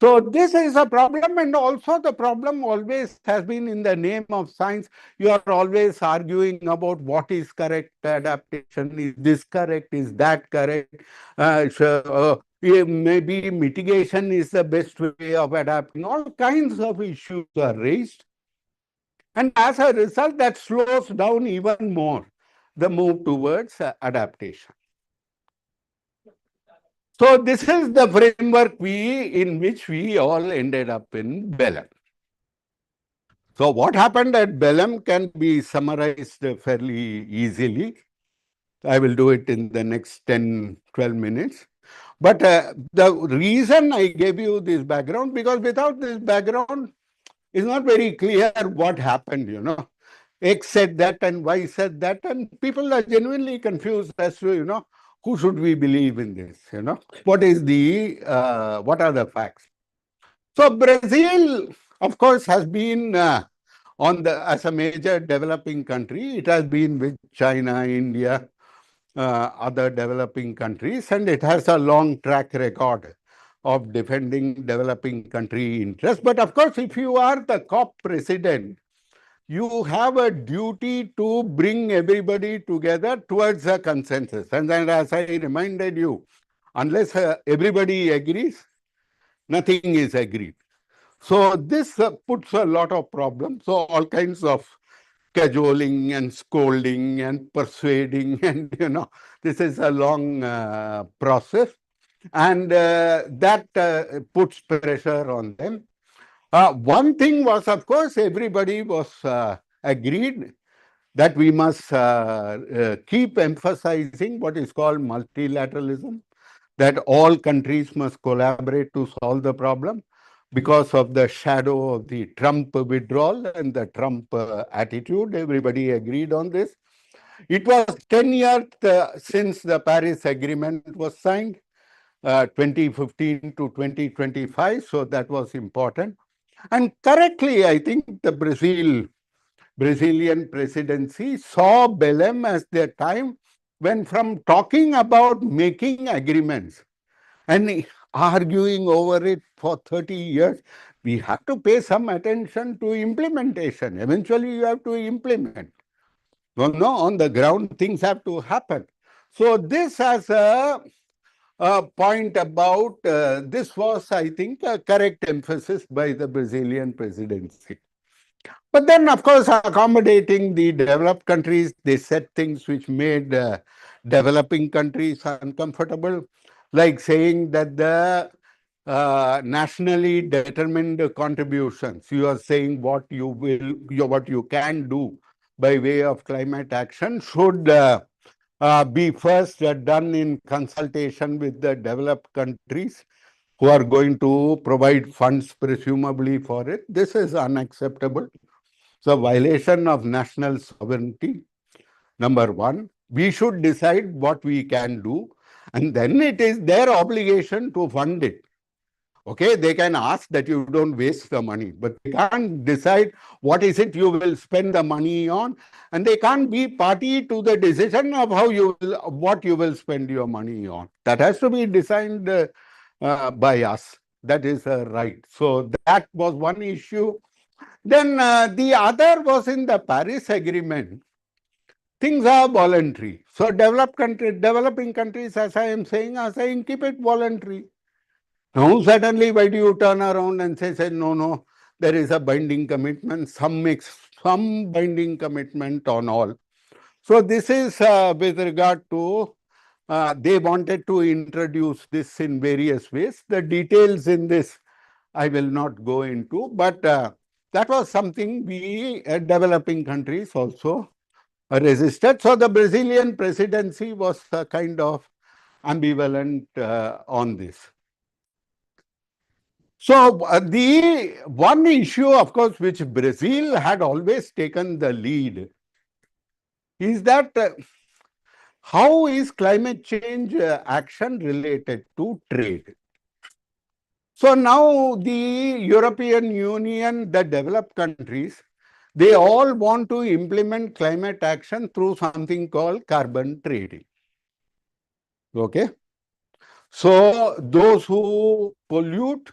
So this is a problem, and also the problem always has been in the name of science. You are always arguing about what is correct adaptation, is this correct, is that correct. Maybe mitigation is the best way of adapting. All kinds of issues are raised. And as a result, that slows down even more the move towards adaptation. So this is the framework in which we all ended up in Belem. So what happened at Belem can be summarized fairly easily. I will do it in the next 10, 12 minutes. But the reason I gave you this background, because without this background, it's not very clear what happened, you know. X said that and Y said that, and people are genuinely confused as to, you know, who should we believe in this, you know? What are the facts? So Brazil, of course, has been as a major developing country. It has been with China, India, other developing countries, and it has a long track record of defending developing country interests. But of course, if you are the COP president, you have a duty to bring everybody together towards a consensus. And then, as I reminded you, unless everybody agrees, nothing is agreed. So this puts a lot of problems. So all kinds of cajoling and scolding and persuading, and you know, this is a long process, and that puts pressure on them. One thing was, of course, everybody was agreed that we must keep emphasizing what is called multilateralism, that all countries must collaborate to solve the problem because of the shadow of the Trump withdrawal and the Trump attitude. Everybody agreed on this. It was 10 years since the Paris Agreement was signed, 2015 to 2025, so that was important. And correctly, I think the Brazilian presidency saw Belem as the time when, from talking about making agreements and arguing over it for 30 years, we have to pay some attention to implementation. Eventually, you have to implement. No, no, on the ground, things have to happen. So this has a point about, this was, I think, a correct emphasis by the Brazilian presidency. But then, of course, accommodating the developed countries, they said things which made developing countries uncomfortable, like saying that the nationally determined contributions, you are saying what you will, what you can do by way of climate action should be first done in consultation with the developed countries who are going to provide funds presumably for it. This is unacceptable. So violation of national sovereignty, number one. We should decide what we can do, and then it is their obligation to fund it. Okay, they can ask that you don't waste the money, but they can't decide what is it you will spend the money on, and they can't be party to the decision of how you will, what you will spend your money on. That has to be designed by us. That is right. So that was one issue. Then the other was in the Paris Agreement. Things are voluntary. So developing countries, as I am saying, keep it voluntary. Now suddenly, why do you turn around and say no, no, there is a binding commitment. Some makes some binding commitment on all. So this is with regard to, they wanted to introduce this in various ways. The details in this I will not go into, but that was something we developing countries also resisted. So the Brazilian presidency was kind of ambivalent on this. So the one issue, of course, which Brazil had always taken the lead is that how is climate change action related to trade? So now the European Union, the developed countries, they all want to implement climate action through something called carbon trading. Okay. So those who pollute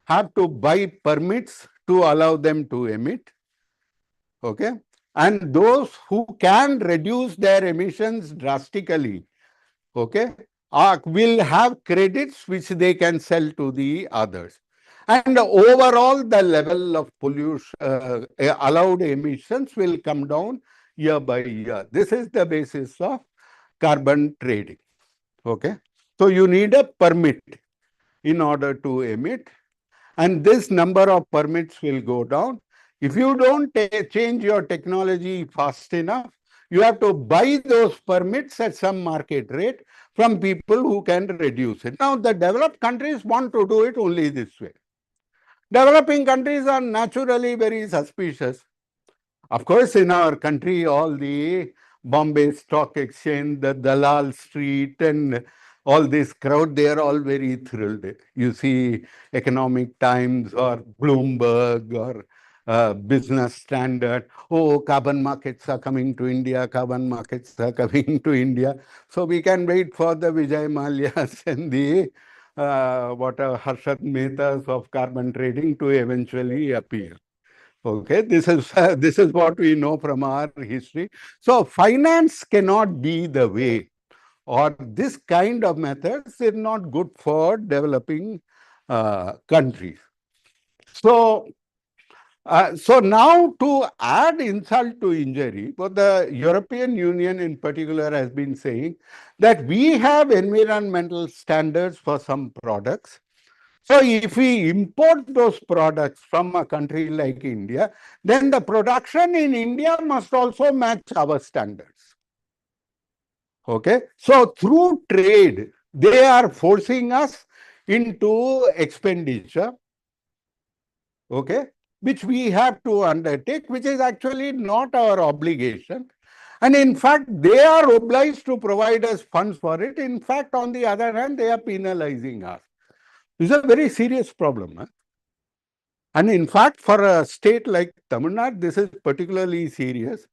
have to buy permits to allow them to emit. Okay. And those who can reduce their emissions drastically, okay, will have credits which they can sell to the others. And overall, the level of pollution, allowed emissions will come down year by year. This is the basis of carbon trading. Okay. So you need a permit in order to emit, and this number of permits will go down. If you don't change your technology fast enough, you have to buy those permits at some market rate from people who can reduce it. Now, the developed countries want to do it only this way. Developing countries are naturally very suspicious. Of course, in our country, all the Bombay Stock Exchange, the Dalal Street, and all this crowd, they are all very thrilled. You see Economic Times or Bloomberg or Business Standard. Oh, carbon markets are coming to India, carbon markets are coming to India. So we can wait for the Vijay Mallya's and the Harshad Mehta's of carbon trading to eventually appear. Okay, this is what we know from our history. So finance cannot be the way, or this kind of methods is not good for developing countries. So, so now to add insult to injury, what the European Union in particular has been saying that we have environmental standards for some products. So if we import those products from a country like India, then the production in India must also match our standards. Okay. So through trade, they are forcing us into expenditure, okay, which we have to undertake, which is actually not our obligation. And in fact, they are obliged to provide us funds for it. In fact, on the other hand, they are penalizing us. This is a very serious problem. Huh? And in fact, for a state like Tamil Nadu, this is particularly serious.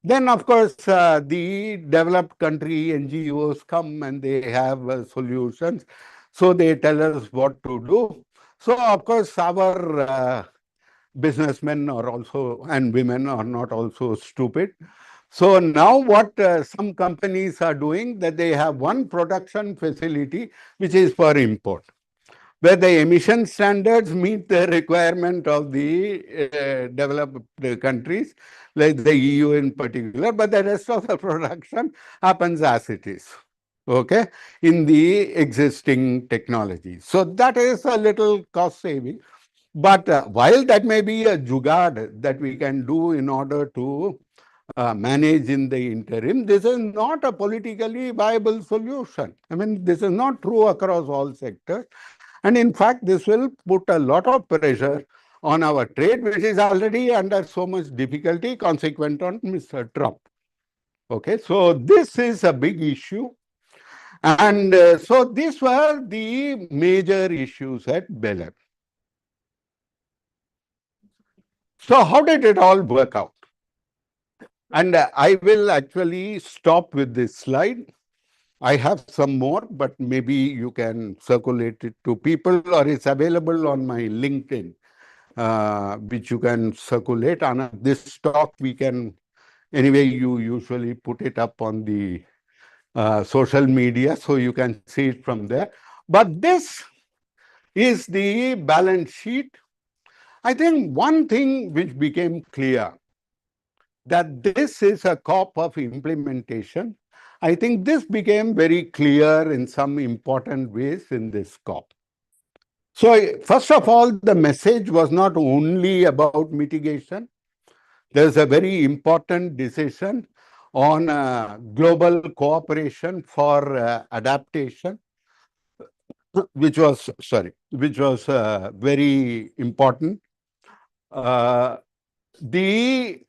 Then, of course, the developed country NGOs come and they have solutions. So they tell us what to do. So, of course, our businessmen are also, and women are not also stupid. So now what some companies are doing, that they have one production facility which is for import, where the emission standards meet the requirement of the developed countries, like the EU in particular, but the rest of the production happens as it is, okay, in the existing technology. So that is a little cost saving. But while that may be a jugaad that we can do in order to manage in the interim, this is not a politically viable solution. I mean, this is not true across all sectors. And in fact, this will put a lot of pressure on our trade, which is already under so much difficulty consequent on Mr. Trump. Okay, so this is a big issue. And so these were the major issues at Belem. So how did it all work out? And I will actually stop with this slide. I have some more, but maybe you can circulate it to people, or it's available on my LinkedIn, which you can circulate. On this talk, we can, anyway, you usually put it up on the social media, so you can see it from there. But this is the balance sheet. I think one thing which became clear, that this is a COP of implementation. I think this became very clear in some important ways in this COP. So first of all, the message was not only about mitigation. There's a very important decision on global cooperation for adaptation, which was very important. The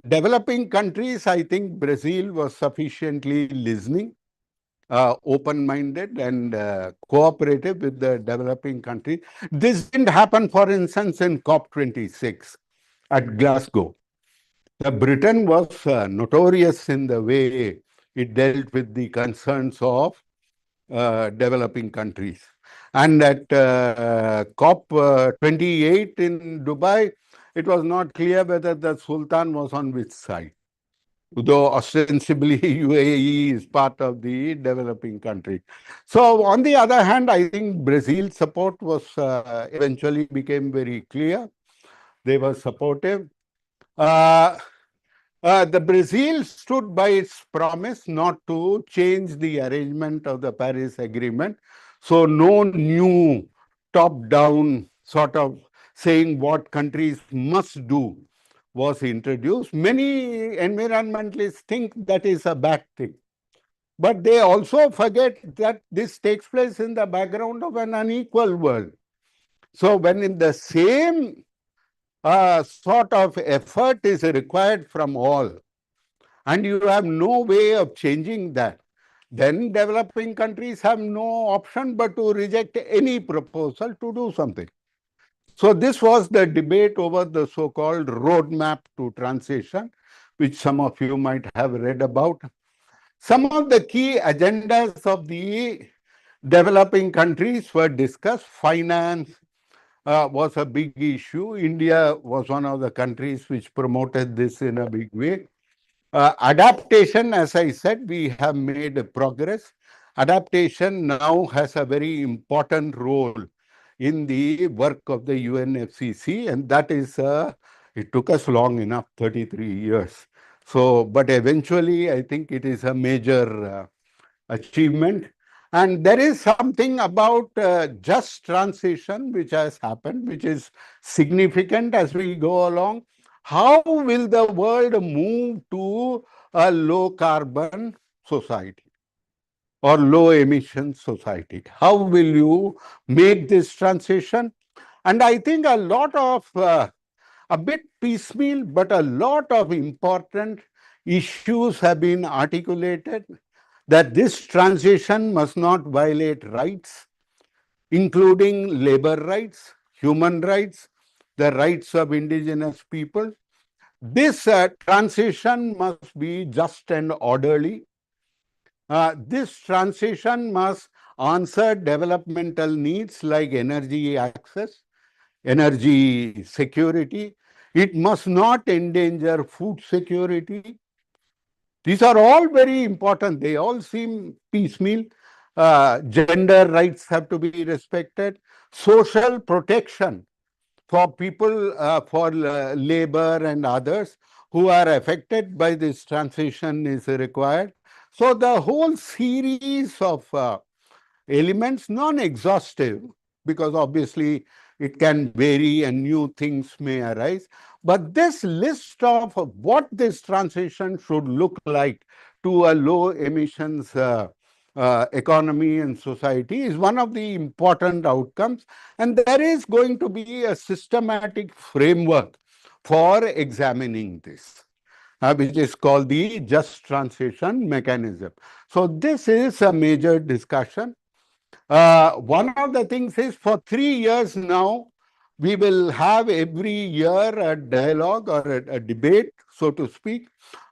developing countries, I think Brazil was sufficiently listening, open-minded and cooperative with the developing countries. This didn't happen, for instance, in COP-26 at Glasgow. Britain was notorious in the way it dealt with the concerns of developing countries. And at COP28 in Dubai, it was not clear whether the Sultan was on which side, though ostensibly UAE is part of the developing country. So on the other hand, I think Brazil's support was eventually became very clear. They were supportive. The Brazil stood by its promise not to change the arrangement of the Paris Agreement. So no new top-down sort of saying what countries must do was introduced. Many environmentalists think that is a bad thing. But they also forget that this takes place in the background of an unequal world. So when in the same sort of effort is required from all, and you have no way of changing that, then developing countries have no option but to reject any proposal to do something. So this was the debate over the so-called roadmap to transition, which some of you might have read about. Some of the key agendas of the developing countries were discussed. Finance was a big issue. India was one of the countries which promoted this in a big way. Adaptation, as I said, we have made progress. Adaptation now has a very important role in the work of the UNFCCC, and that is, it took us long enough, 33 years. So, but eventually, I think it is a major achievement. And there is something about just transition which has happened, which is significant as we go along. How will the world move to a low carbon society or low emission society? How will you make this transition? And I think a lot of, a bit piecemeal, but a lot of important issues have been articulated, that this transition must not violate rights, including labor rights, human rights, the rights of indigenous people. This transition must be just and orderly. This transition must answer developmental needs like energy access, energy security. It must not endanger food security. These are all very important. They all seem piecemeal. Gender rights have to be respected. Social protection for people, for labor and others who are affected by this transition is required. So the whole series of elements, non-exhaustive, because obviously it can vary and new things may arise. But this list of what this transition should look like to a low emissions economy and society is one of the important outcomes. And there is going to be a systematic framework for examining this, which is called the just transition mechanism. So this is a major discussion. One of the things is for 3 years now, we will have every year a dialogue or a debate, so to speak.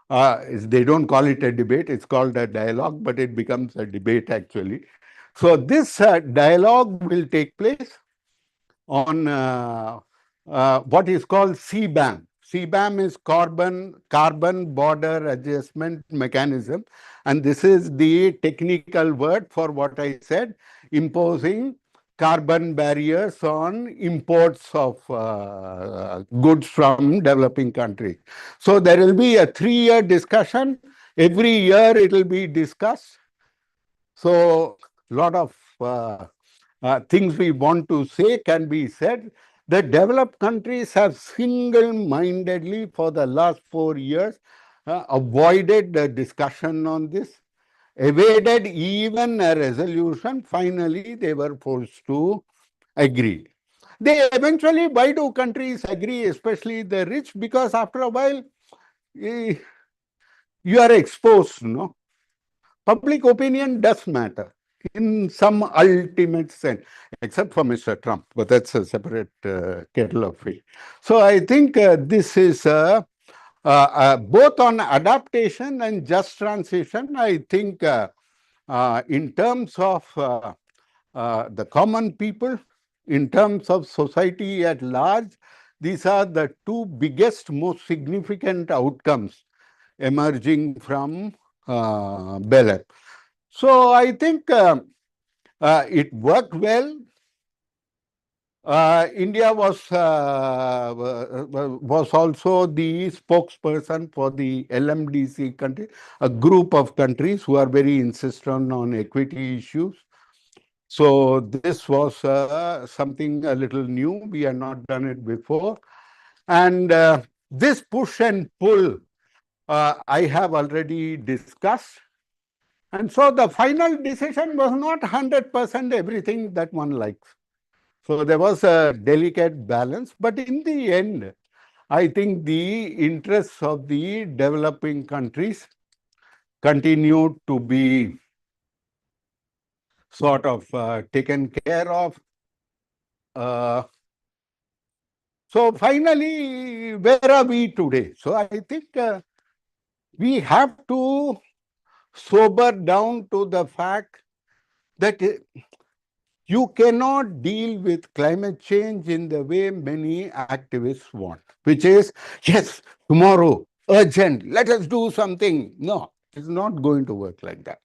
They don't call it a debate, it's called a dialogue, but it becomes a debate actually. So this dialogue will take place on what is called CBAM. CBAM is carbon border adjustment mechanism, and this is the technical word for what I said, imposing carbon barriers on imports of goods from developing countries. So there will be a 3-year discussion. Every year it will be discussed. So a lot of things we want to say can be said. The developed countries have single-mindedly for the last 4 years avoided the discussion on this, evaded even a resolution. Finally, they were forced to agree. They eventually, why do countries agree, especially the rich? Because after a while, you are exposed, no? Public opinion does matter in some ultimate sense, except for Mr. Trump, but that's a separate kettle of fish. So I think this is both on adaptation and just transition. I think in terms of the common people, in terms of society at large, these are the two biggest, most significant outcomes emerging from Bel. So I think it worked well. India was also the spokesperson for the LMDC country, a group of countries who are very insistent on equity issues. So this was something a little new. We had not done it before. And this push and pull, I have already discussed. And so the final decision was not 100% everything that one likes. So there was a delicate balance. But in the end, I think the interests of the developing countries continued to be sort of taken care of. So finally, where are we today? So I think we have to sober down to the fact that you cannot deal with climate change in the way many activists want, which is, yes, tomorrow, urgent, let us do something. No, it's not going to work like that.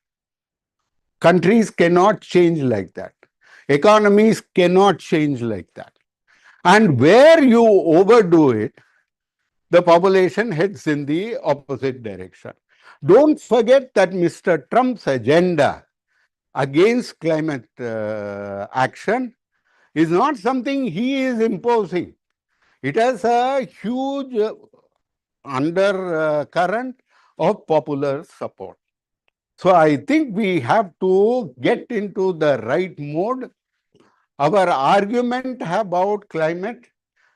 Countries cannot change like that. Economies cannot change like that. And where you overdo it, the population heads in the opposite direction. Don't forget that Mr. Trump's agenda against climate action is not something he is imposing. It has a huge undercurrent of popular support. So I think we have to get into the right mode. Our argument about climate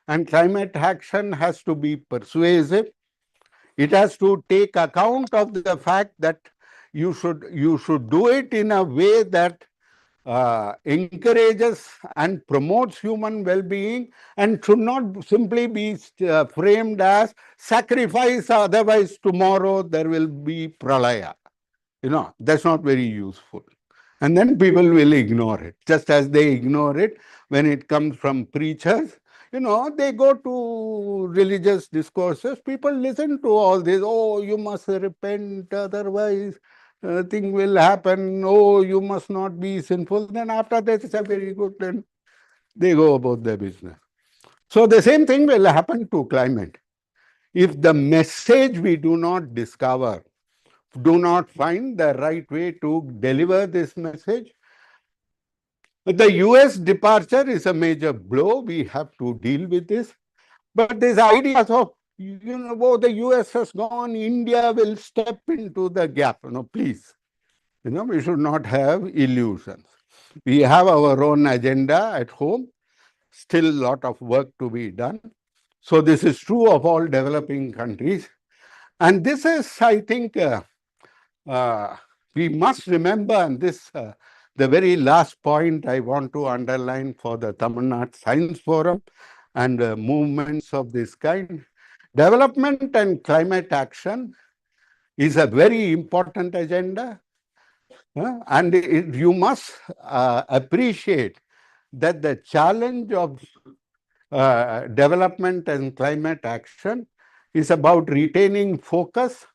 and climate action has to be persuasive. It has to take account of the fact that you should do it in a way that encourages and promotes human well-being and should not simply be framed as sacrifice, otherwise tomorrow there will be pralaya. That's not very useful. And then people will ignore it, just as they ignore it when it comes from preachers. they go to religious discourses. People listen to all this. Oh, you must repent, otherwise thing will happen. Oh, you must not be sinful. Then after that, it's a very good. Then they go about their business. So the same thing will happen to climate. If the message we do not discover, do not find the right way to deliver this message, the US departure is a major blow. We have to deal with this. But these ideas of, oh, the US has gone, India will step into the gap. Please, we should not have illusions. We have our own agenda at home, still a lot of work to be done. So this is true of all developing countries. And this is, I think, we must remember, and this, the very last point I want to underline for the Tamil Nadu Science Forum and movements of this kind. Development and climate action is a very important agenda. And you must appreciate that the challenge of development and climate action is about retaining focus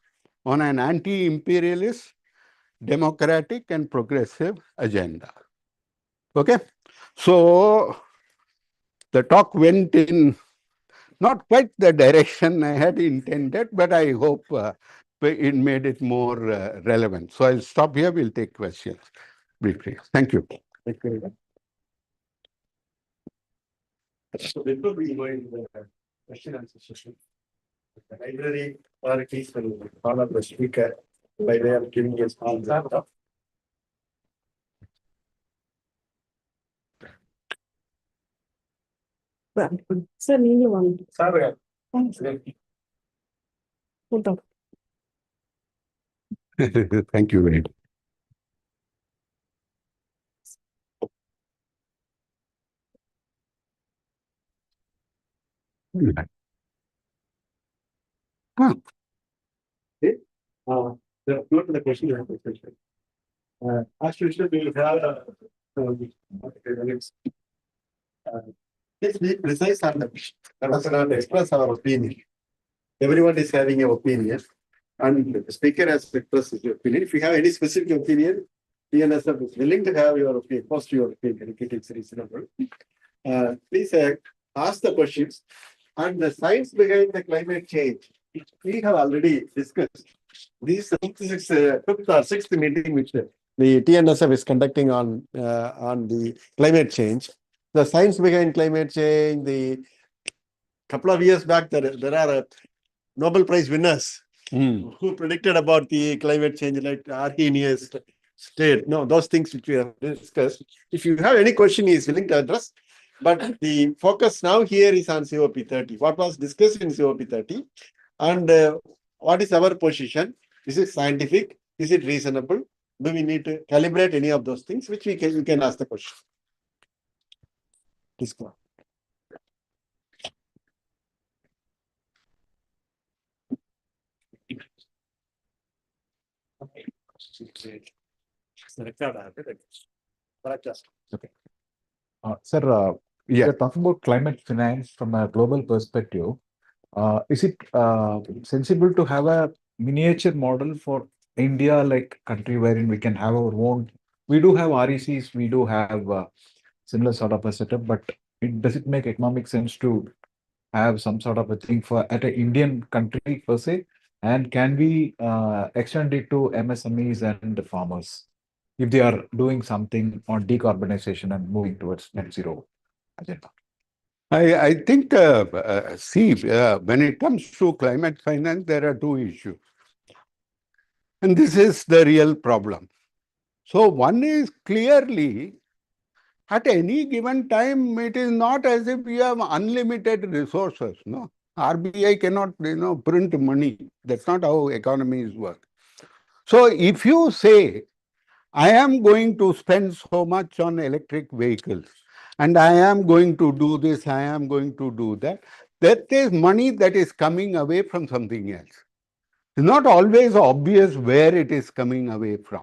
on an anti-imperialist, democratic and progressive agenda. Okay? So the talk went in not quite the direction I had intended, but I hope it made it more relevant. So I'll stop here. We'll take questions briefly. Thank you.
Thank you very much. So before we go into the question and answer session, the library authorities will follow the speaker by way of giving a small laptop.
Sir, நீங்க வாங்க.
Sir,
போட்டோம்.
Thank you very much.
Let's go to the question and answer session. As usual, we will have let's be precise on the mission. Let us not express our opinion. Everyone is having an opinion, and the speaker has expressed his opinion. If you have any specific opinion, TNSF is willing to have your opinion, post your opinion if it is reasonable. Please ask the questions. And the science behind the climate change, which we have already discussed. This is fifth or sixth meeting which the TNSF is conducting on the climate change. The science behind climate change, the couple of years back, there are Nobel Prize winners who predicted about the climate change, like Arrhenius state. No, those things which we have discussed. If you have any question, he is willing to address. But the focus now here is on CoP-30. What was discussed in CoP-30 and what is our position? Is it scientific? Is it reasonable? Do we need to calibrate any of those things? Which we can ask the question. Please go on.
Okay. Sir, you're talking about climate finance from a global perspective. Is it sensible to have a miniature model for India, like country wherein we can have our own? We do have RECs, we do have similar sort of a setup, but does it make economic sense to have some sort of a thing for at an Indian country per se? And can we extend it to MSMEs and the farmers if they are doing something on decarbonization and moving towards net zero agenda?
I think, see, when it comes to climate finance, there are two issues. And this is the real problem. So one is clearly, at any given time, it is not as if we have unlimited resources. No, RBI cannot, print money. That's not how economies work. So if you say, I am going to spend so much on electric vehicles, and I am going to do this, I am going to do that, that is money that is coming away from something else. It's not always obvious where it is coming away from.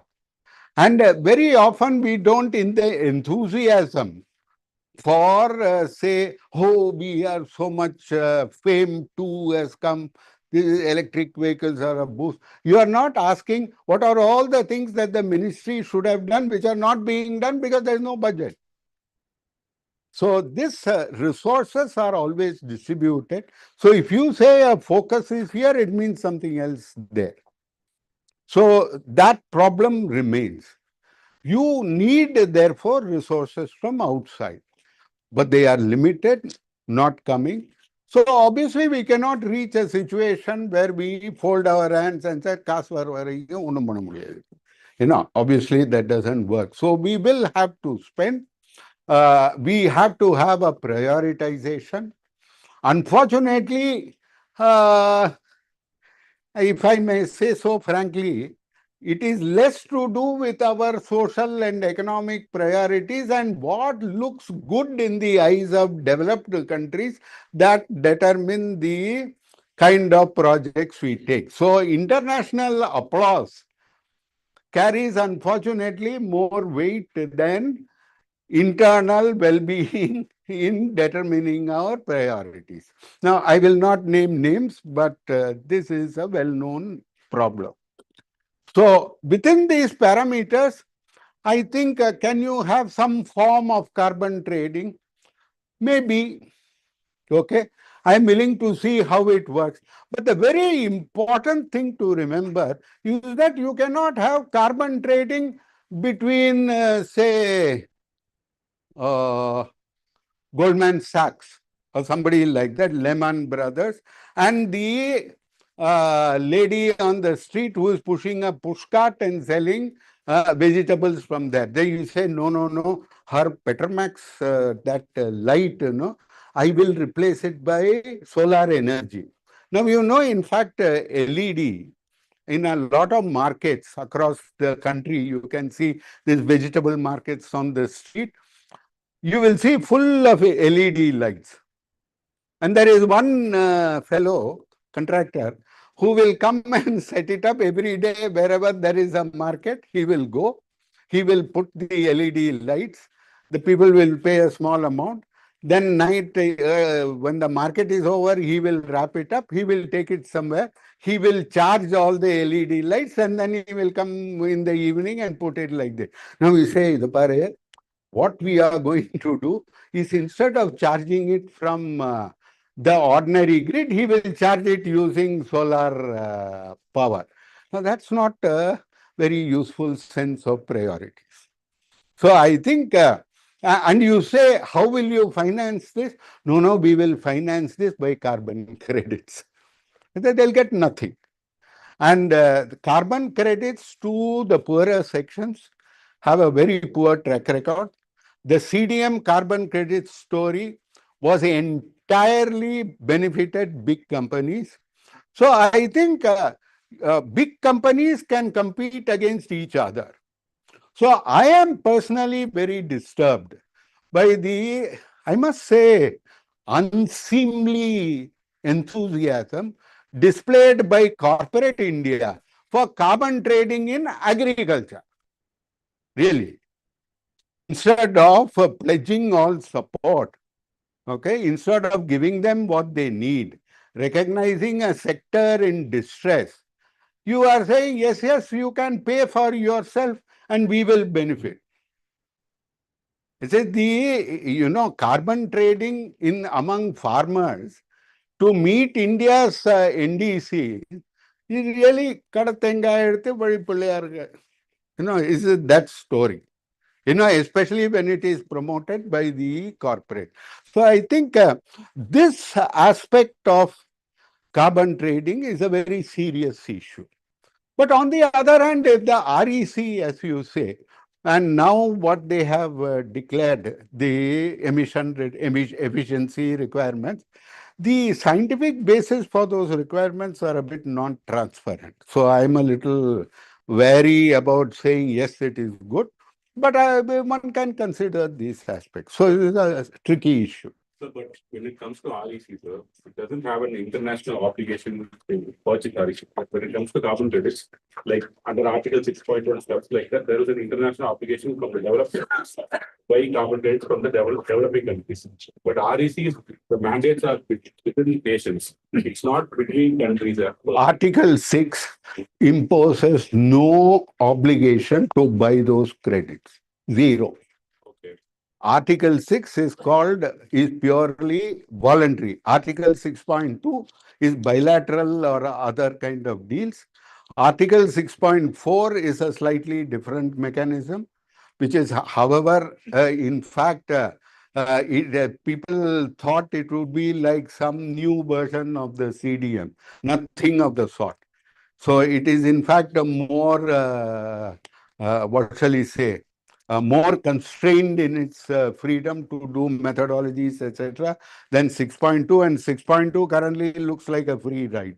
And very often we don't, in the enthusiasm for say, oh, we are so much fame too has come. These electric vehicles are a boost. You are not asking what are all the things that the ministry should have done, which are not being done because there is no budget. So this resources are always distributed. So if you say a focus is here, it means something else there. So that problem remains. You need therefore resources from outside, but they are limited, not coming. So obviously we cannot reach a situation where we fold our hands and say, "Kaas varavaraiyum, onnum panna mudiyadhu." Obviously that doesn't work. So we will have to spend. We have to have a prioritization. Unfortunately, if I may say so frankly, it is less to do with our social and economic priorities and what looks good in the eyes of developed countries that determine the kind of projects we take. So international applause carries unfortunately more weight than internal well-being in determining our priorities. Now, I will not name names, but this is a well-known problem. So, within these parameters, I think, can you have some form of carbon trading? Maybe, okay. I am willing to see how it works. But the very important thing to remember is that you cannot have carbon trading between, say, Goldman Sachs or somebody like that, Lehman Brothers, and the lady on the street who is pushing a pushcart and selling vegetables from there. Then you say, no, no, no, her Petromax, that light, I will replace it by solar energy. Now, in fact, LED, in a lot of markets across the country, you can see these vegetable markets on the street. You will see full of LED lights. And there is one fellow contractor who will come and set it up every day wherever there is a market. He will go. He will put the LED lights. The people will pay a small amount. Then night, when the market is over, he will wrap it up. He will take it somewhere. He will charge all the LED lights and then he will come in the evening and put it like that. Now we say, what we are going to do is instead of charging it from the ordinary grid, he will charge it using solar power. Now, that's not a very useful sense of priorities. So, I think, and you say, how will you finance this? No, we will finance this by carbon credits. They'll get nothing. And the carbon credits to the poorer sections have a very poor track record. The CDM carbon credit story was entirely benefited big companies. So I think big companies can compete against each other. So I am personally very disturbed by the, I must say, unseemly enthusiasm displayed by corporate India for carbon trading in agriculture. Really. Instead of pledging all support, okay, instead of giving them what they need, recognizing a sector in distress, you are saying, yes, you can pay for yourself and we will benefit. It is the, carbon trading in among farmers to meet India's NDC is really is that story. Especially when it is promoted by the corporate. So I think this aspect of carbon trading is a very serious issue. But on the other hand, if the REC, as you say, and now what they have declared, the emission efficiency requirements, the scientific basis for those requirements are a bit non-transparent. So I'm a little wary about saying, yes, it is good. But one can consider these aspects. So it is a tricky issue.
So, but when it comes to REC, sir, it doesn't have an international obligation to purchase REC. But when it comes to carbon credits, like under Article 6.1 stuff like that, there is an international obligation from the developers buy carbon credits from the developing countries. But RECs, the mandates are within nations. It's not between countries.
Article 6 imposes no obligation to buy those credits. Zero.
Okay.
Article 6 is purely voluntary. Article 6.2 is bilateral or other kind of deals. Article 6.4 is a slightly different mechanism, which is, however, in fact, people thought it would be like some new version of the CDM. Nothing of the sort. So it is, in fact, a more, what shall I say, more constrained in its freedom to do methodologies, etc., than 6.2. And 6.2 currently looks like a free ride.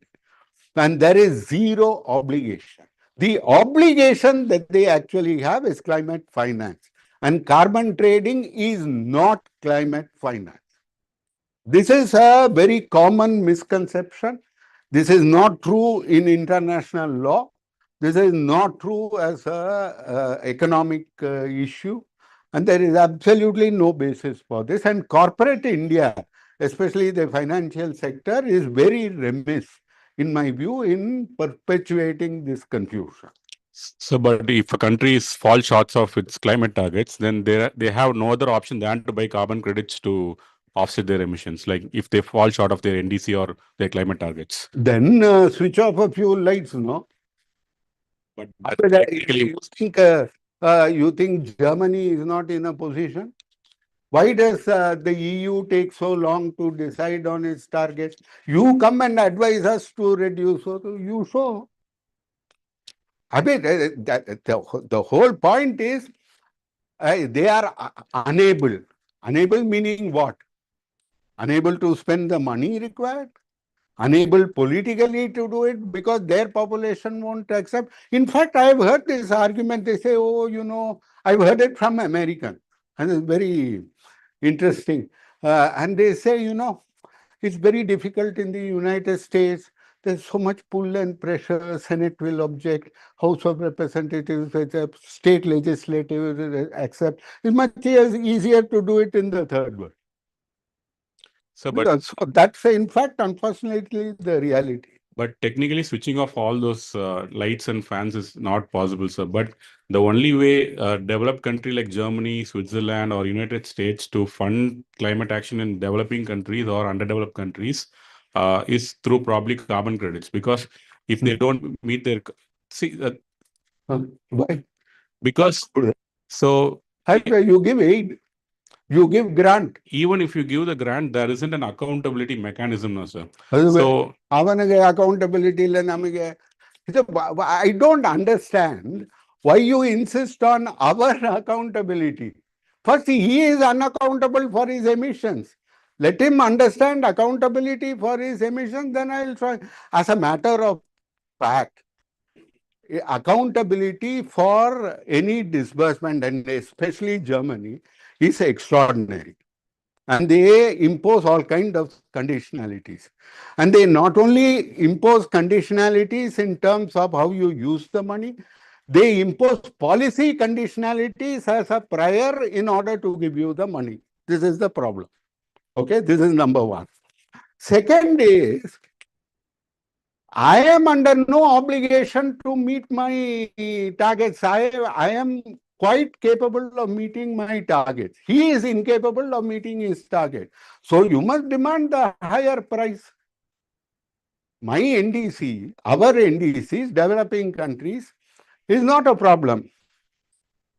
And there is zero obligation. The obligation that they actually have is climate finance. And carbon trading is not climate finance. This is a very common misconception. This is not true in international law. This is not true as a economic issue. And there is absolutely no basis for this. And corporate India, especially the financial sector, is very remiss, in my view, in perpetuating this confusion.
So, but if a country falls short of its climate targets, then they have no other option than to buy carbon credits to offset their emissions. Like if they fall short of their NDC or their climate targets,
then switch off a few lights, no?
but
you think Germany is not in a position? Why does the EU take so long to decide on its targets? You come and advise us to reduce, so you show. I mean, the whole point is they are unable. Unable meaning what? Unable to spend the money required? Unable politically to do it because their population won't accept. In fact, I've heard this argument. They say, oh, you know, I've heard it from Americans. And it's very interesting. And they say, you know, it's very difficult in the United States. There's so much pull and pressure. Senate will object. House of Representatives accept. State legislative accept. It's much easier to do it in the third world.
so but
So that's, in fact, unfortunately, the reality.
But technically, switching off all those lights and fans is not possible, sir. But the only way a developed country like Germany, Switzerland, or United States to fund climate action in developing countries or underdeveloped countries is through probably carbon credits. Because if they don't meet their
Why?
because so
You give aid. You give grant.
even if you give the grant, there isn't an accountability mechanism, no, sir.
So accountability. I don't understand why you insist on our accountability. First, he is unaccountable for his emissions. Let him understand accountability for his emissions, then I'll try. As a matter of fact, accountability for any disbursement, and especially Germany, is extraordinary. And they impose all kinds of conditionalities. And they not only impose conditionalities in terms of how you use the money, they impose policy conditionalities as a prior in order to give you the money. This is the problem. Okay, this is number one. Second is, I am under no obligation to meet my targets. I am quite capable of meeting my targets. He is incapable of meeting his target. So you must demand the higher price. My NDC, our NDCs, developing countries, is not a problem.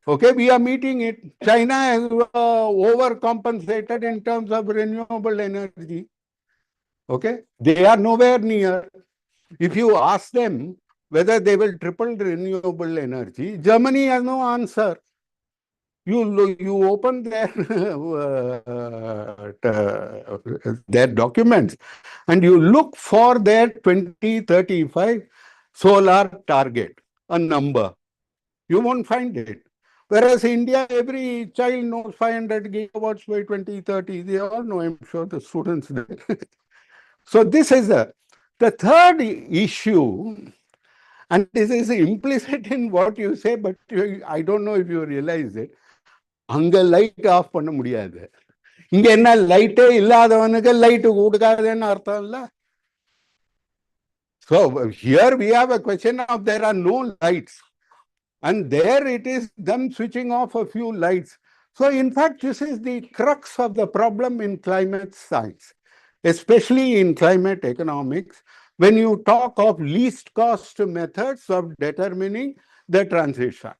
Okay, we are meeting it. China has overcompensated in terms of renewable energy. Okay, they are nowhere near. If you ask them whether they will triple the renewable energy, Germany has no answer. You open their documents and you look for their 2035 solar target, a number. You won't find it. Whereas India, every child knows 500 gigawatts by 2030. They all know, I'm sure the students do. So this is the third issue, and this is implicit in what you say, but I don't know if you realize it. அங்க light off பண்ண முடியாது. இங்க என்ன லைட்டே இல்லாதவனுக்கு light கொடுக்காதுன்னு அர்த்தம் இல்ல. So here we have a question of there are no lights, and there it is them switching off a few lights. So in fact, this is the crux of the problem in climate science, especially in climate economics, when you talk of least cost methods of determining the transition.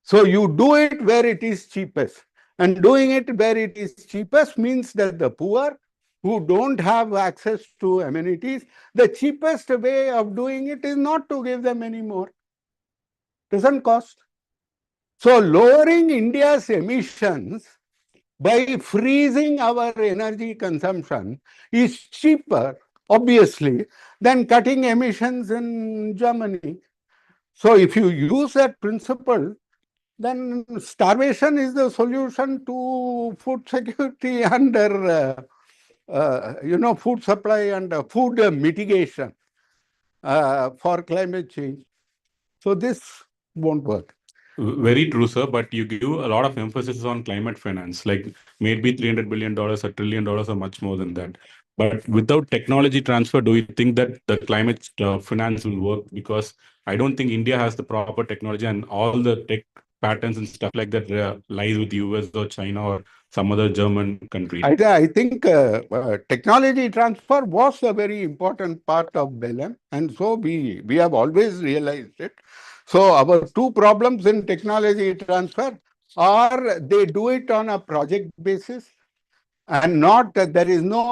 So you do it where it is cheapest. And doing it where it is cheapest means that the poor who don't have access to amenities, the cheapest way of doing it is not to give them any more. Doesn't cost. So lowering India's emissions by freezing our energy consumption is cheaper, obviously, than cutting emissions in Germany. So if you use that principle, then starvation is the solution to food security under, food supply and food mitigation for climate change. So this won't work.
Very true, sir. But you give a lot of emphasis on climate finance, like maybe $300 billion, $1 trillion, or much more than that. But without technology transfer, do you think that the climate finance will work? Because I don't think India has the proper technology, and all the tech patterns and stuff like that lies with US or China or some other German country.
I think technology transfer was a very important part of BELEM, and so we have always realized it. So our two problems in technology transfer are they do it on a project basis, and not there is no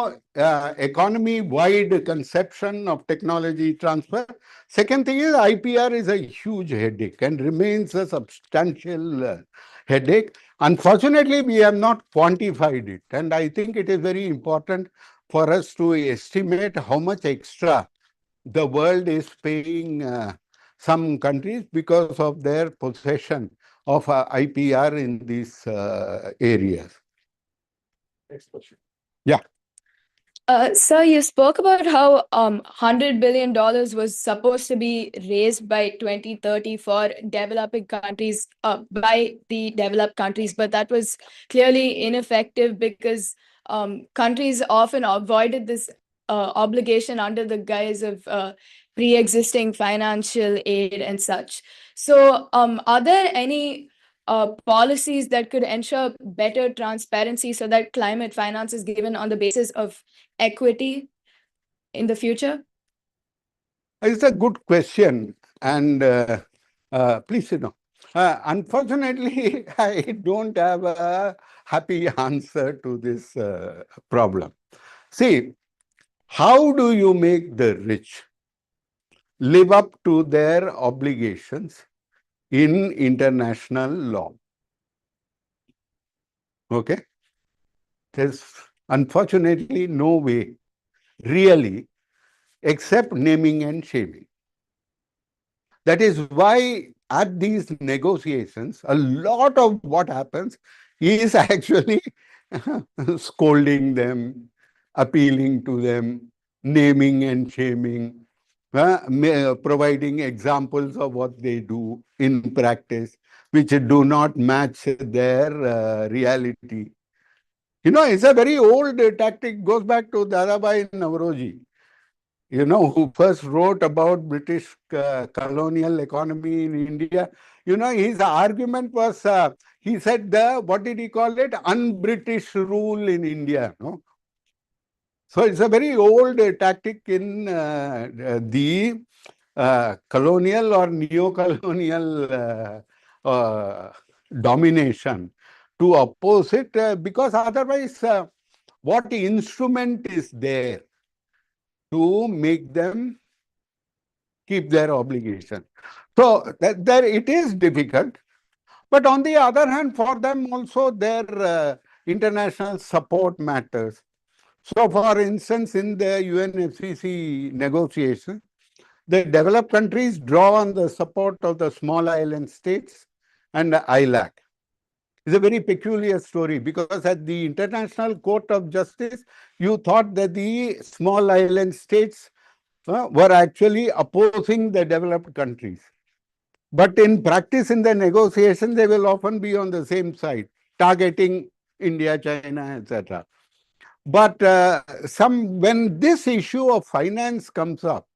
economy-wide conception of technology transfer. Second thing is IPR is a huge headache and remains a substantial headache. Unfortunately, we have not quantified it, and I think it is very important for us to estimate how much extra the world is paying some countries because of their possession of IPR in these areas. Next question. Yeah.
Sir, you spoke about how $100 billion was supposed to be raised by 2030 for developing countries, by the developed countries, but that was clearly ineffective because countries often avoided this obligation under the guise of pre-existing financial aid and such. So are there any policies that could ensure better transparency so that climate finance is given on the basis of equity in the future?
It's a good question, and please sit down. Unfortunately, I don't have a happy answer to this problem. See, how do you make the rich live up to their obligations in international law? Okay? There's unfortunately no way, really, except naming and shaming. That is why at these negotiations, a lot of what happens is actually scolding them, appealing to them, naming and shaming, providing examples of what they do in practice, which do not match their reality. You know, it's a very old tactic, goes back to Dadabhai Navroji, you know, who first wrote about British colonial economy in India. You know, his argument was, he said, what did he call it? Un-British rule in India. No? So it's a very old tactic in the colonial or neo-colonial domination to oppose it, because otherwise, what instrument is there to make them keep their obligation? So that it is difficult. But on the other hand, for them also, their international support matters. So, for instance, in the UNFCCC negotiation, the developed countries draw on the support of the small island states and ILAC. It's a very peculiar story because at the International Court of Justice, you thought that the small island states were actually opposing the developed countries. But in practice, in the negotiation, they will often be on the same side. targeting India, China, etc. But when this issue of finance comes up,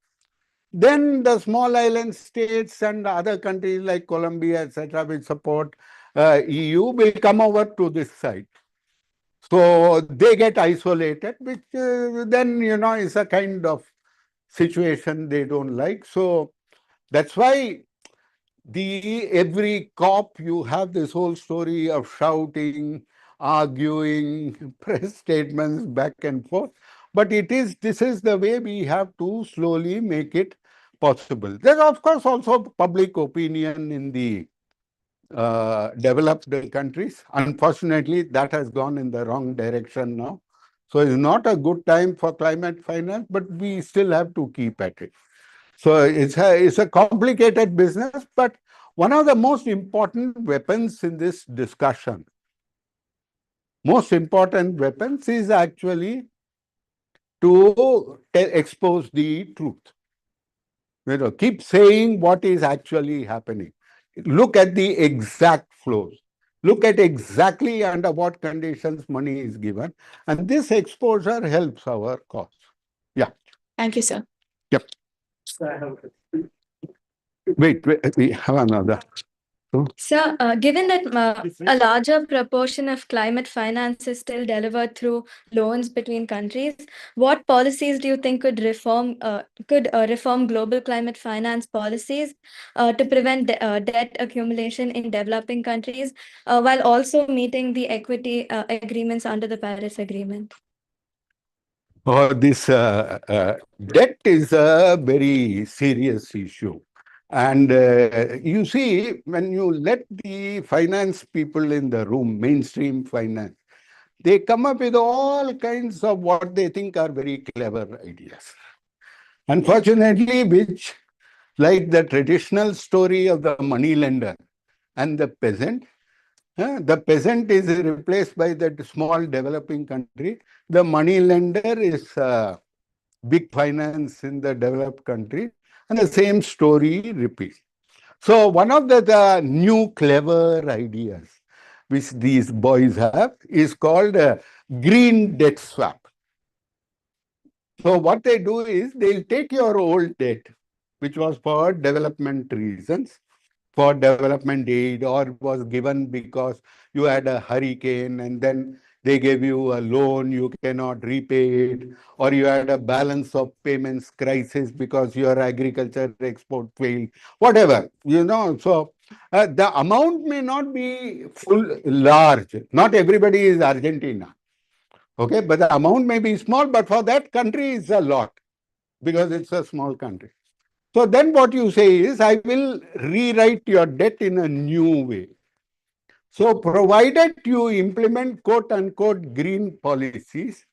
then the small island states and other countries like Colombia, etc., which support EU, will come over to this side. So they get isolated, which then, is a kind of situation they don't like. So that's why every COP, you have this whole story of shouting, arguing, press statements back and forth. But this is the way we have to slowly make it possible. There's of course also public opinion in the developed countries. Unfortunately, that has gone in the wrong direction now. So it's not a good time for climate finance, but we still have to keep at it. So it's a complicated business, but one of the most important weapons in this discussion, is actually to expose the truth. Keep saying what is actually happening. Look at the exact flows. Look at exactly under what conditions money is given. And this exposure helps our cause. Yeah.
Thank you, sir.
Yep. Wait, we have another.
Sir, given that a larger proportion of climate finance is still delivered through loans between countries, what policies do you think could reform global climate finance policies to prevent debt accumulation in developing countries while also meeting the equity agreements under the Paris Agreement?
This debt is a very serious issue. And you see, when you let the finance people in the room, mainstream finance, they come up with all kinds of what they think are very clever ideas. Unfortunately, which, like the traditional story of the money lender and the peasant is replaced by the small developing country. The money lender is big finance in the developed country, and the same story repeats. So one of the new clever ideas which these boys have is called a green debt swap. So what they do is they'll take your old debt, which was for development reasons, for development aid, or was given because you had a hurricane and then they gave you a loan, you cannot repay it, or you had a balance of payments crisis because your agriculture export failed, whatever, So the amount may not be large. Not everybody is Argentina. Okay, but the amount may be small, but for that country it's a lot because it's a small country. So then what you say is, I will rewrite your debt in a new way. So provided you implement quote unquote green policies,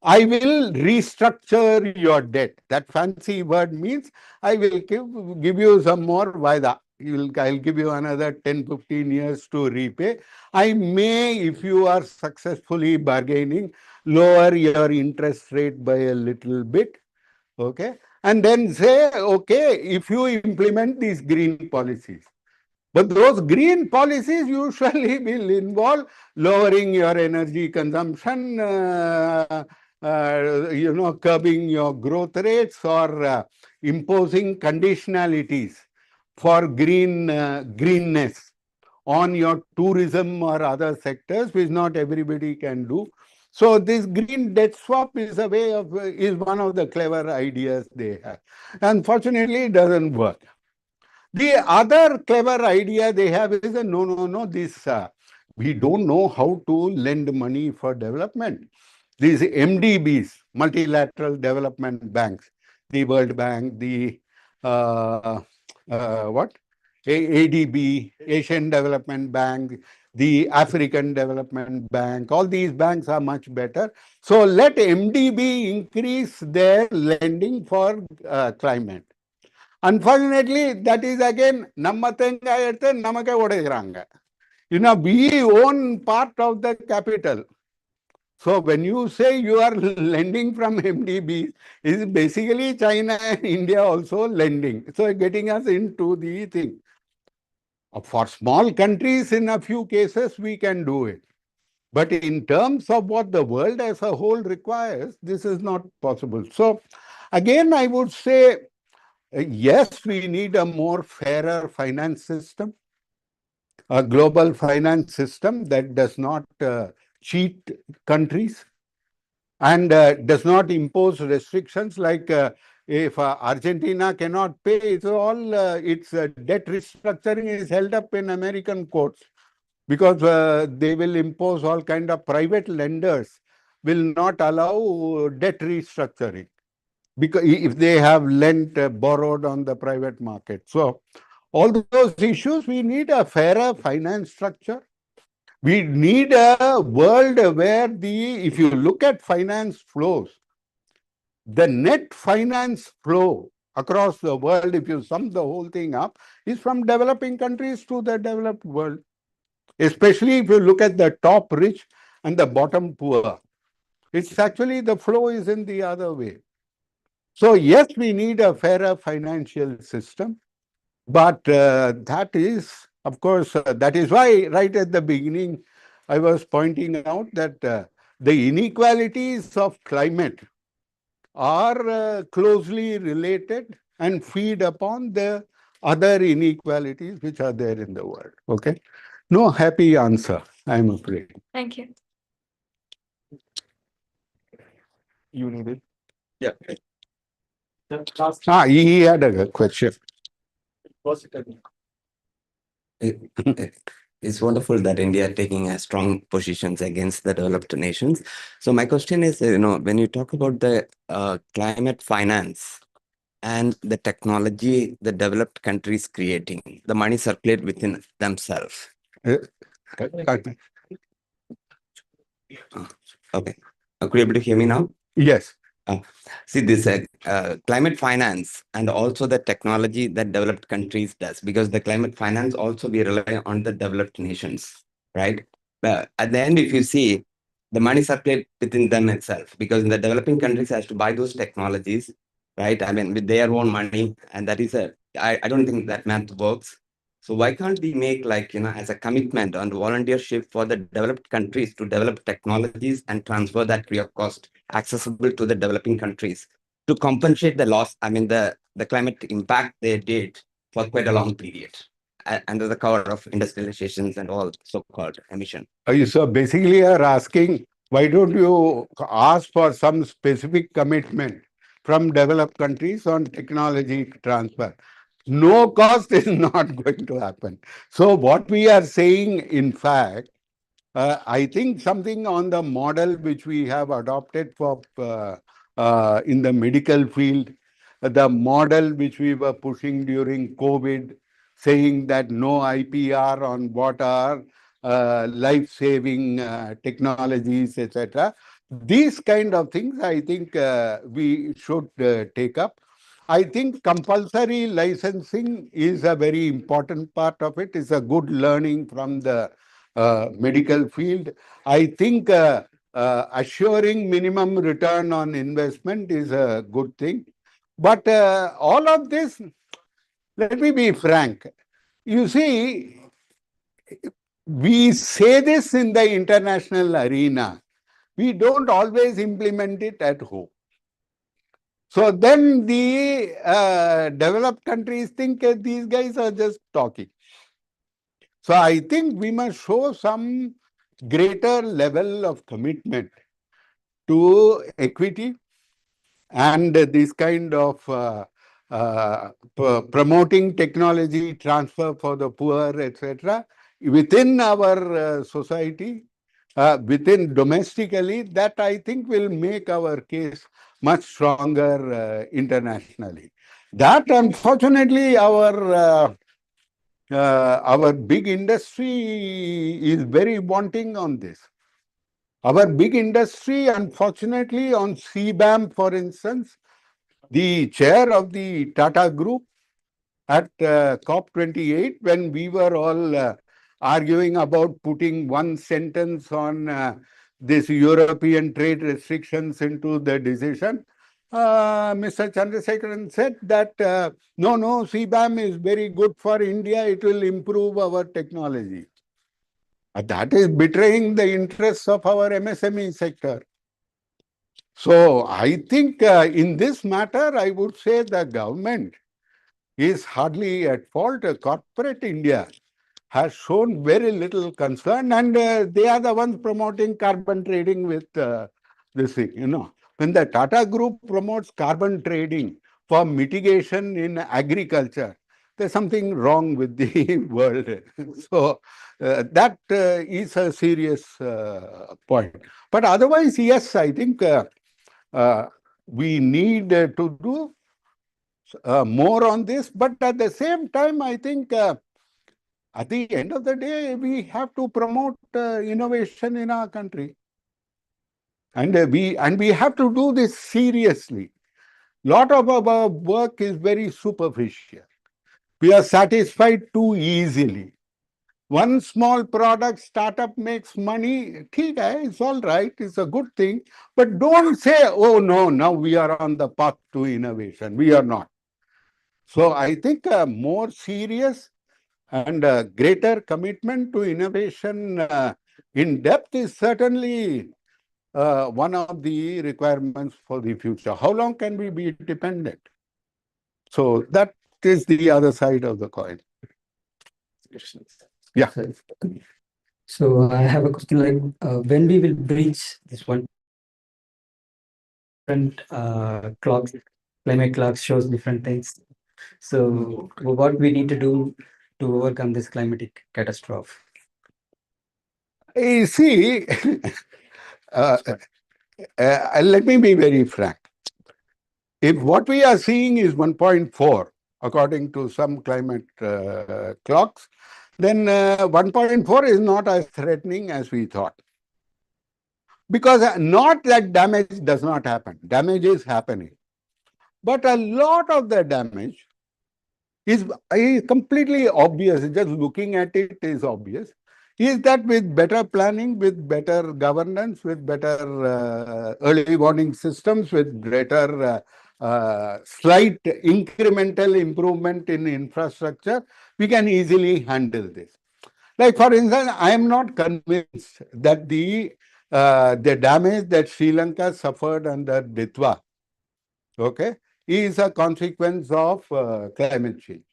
I will restructure your debt. That fancy word means I will give you some more vaida. I'll give you another 10, 15 years to repay. I may, if you are successfully bargaining, lower your interest rate by a little bit. Okay. And then say, okay, if you implement these green policies. But those green policies usually will involve lowering your energy consumption, curbing your growth rates, or imposing conditionalities for greenness on your tourism or other sectors, which not everybody can do. So this green debt swap is one of the clever ideas they have. Unfortunately, it doesn't work. The other clever idea they have is we don't know how to lend money for development. These MDBs, multilateral development banks, the World Bank, the ADB, Asian Development Bank, the African Development Bank, all these banks are much better. So let MDB increase their lending for climate. Unfortunately, that is again, we own part of the capital. So when you say you are lending from MDB, is basically China and India also lending. So getting us into the thing. For small countries, in a few cases, we can do it. But in terms of what the world as a whole requires, this is not possible. So again, I would say, yes, we need a more fairer finance system, a global finance system that does not cheat countries and does not impose restrictions like if Argentina cannot pay, it's all its debt restructuring is held up in American courts because they will impose all kind of private lenders will not allow debt restructuring because if they have lent borrowed on the private market. So all those issues, we need a fairer finance structure. We need a world where if you look at finance flows, the net finance flow across the world, if you sum the whole thing up, is from developing countries to the developed world. Especially if you look at the top rich and the bottom poor. It's actually the flow is in the other way. So yes, we need a fairer financial system. But that is, of course, that is why right at the beginning, I was pointing out that the inequalities of climate are closely related and feed upon the other inequalities which are there in the world. Okay. No happy answer, I'm afraid.
Thank you.
You need it.
Yeah.
He had a question.
It's wonderful that India are taking a strong positions against the developed nations. So my question is, when you talk about the climate finance and the technology the developed countries creating, the money circulate within themselves. Okay. Could you able to hear me now?
Yes.
See, this climate finance and also the technology that developed countries does, because the climate finance also we rely on the developed nations, right? But at the end, if you see, the money circulate within them itself, because in the developing countries has to buy those technologies, right? I mean, with their own money, and that is I don't think that math works. So why can't we make as a commitment on volunteership for the developed countries to develop technologies and transfer that free of cost accessible to the developing countries to compensate the loss, the climate impact they did for quite a long period under the cover of industrializations and all so-called emission.
So basically you're asking, why don't you ask for some specific commitment from developed countries on technology transfer? No cost is not going to happen. So what we are saying, in fact, I think something on the model which we have adopted for in the medical field, the model which we were pushing during COVID, saying that no IPR on what are life-saving technologies, etc. These kind of things, I think we should take up. I think compulsory licensing is a very important part of it. It's a good learning from the medical field. I think assuring minimum return on investment is a good thing. But all of this, let me be frank. You see, we say this in the international arena. We don't always implement it at home. So then the developed countries think these guys are just talking. So I think we must show some greater level of commitment to equity and this kind of promoting technology transfer for the poor, etc., within our society, within domestically, that I think will make our case much stronger internationally. That unfortunately our big industry is very wanting on this. Our big industry, unfortunately, on CBAM, for instance, the chair of the Tata Group at COP-28, when we were all arguing about putting one sentence on this European trade restrictions into the decision, Mr. Chandrasekaran said that no, CBAM is very good for India. It will improve our technology. That is betraying the interests of our MSME sector. So I think in this matter, I would say the government is hardly at fault. Corporate India has shown very little concern, and they are the ones promoting carbon trading with this thing. When the Tata Group promotes carbon trading for mitigation in agriculture, there's something wrong with the world. So that is a serious point. But otherwise, yes, I think we need to do more on this. But at the same time, I think at the end of the day, we have to promote innovation in our country. And we have to do this seriously. Lot of our work is very superficial. We are satisfied too easily. One small product startup makes money, it's all right, it's a good thing. But don't say, oh no, now we are on the path to innovation. We are not. So I think more serious and greater commitment to innovation in depth is certainly one of the requirements for the future. How long can we be dependent? So that is the other side of the coin. Yeah.
So I have a question like when we will breach this one different clocks, climate clocks shows different things. So what we need to do to overcome this climatic catastrophe?
You see, let me be very frank. If what we are seeing is 1.4, according to some climate clocks, then 1.4 is not as threatening as we thought. Because not that damage does not happen. Damage is happening. But a lot of the damage is completely obvious. Just looking at it is obvious. Is that with better planning, with better governance, with better early warning systems, with greater slight incremental improvement in infrastructure, we can easily handle this. Like, for instance, I am not convinced that the damage that Sri Lanka suffered under Ditwa, okay, is a consequence of climate change.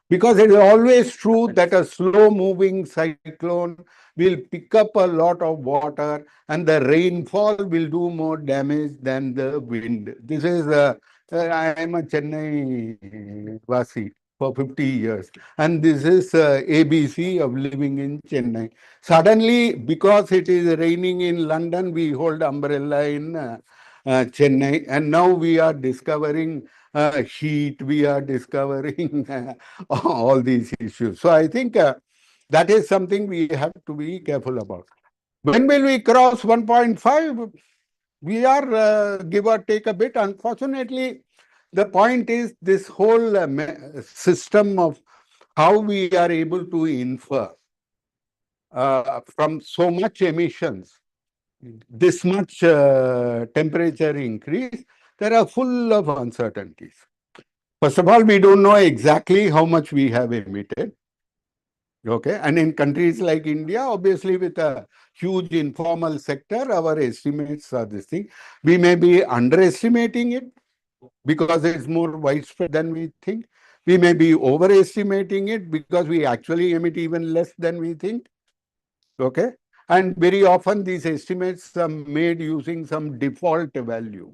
Because it is always true that a slow-moving cyclone will pick up a lot of water and the rainfall will do more damage than the wind. This is, I am a Chennai Vasi for 50 years. And this is ABC of living in Chennai. Suddenly, because it is raining in London, we hold umbrella in Chennai. And now we are discovering heat, we are discovering all these issues. So I think that is something we have to be careful about. When will we cross 1.5? We are give or take a bit. Unfortunately, the point is this whole system of how we are able to infer from so much emissions, this much temperature increase, there are full of uncertainties. First of all, we don't know exactly how much we have emitted. Okay, and in countries like India, obviously with a huge informal sector, our estimates are this thing. We may be underestimating it because it's more widespread than we think. We may be overestimating it because we actually emit even less than we think. Okay, and very often these estimates are made using some default value.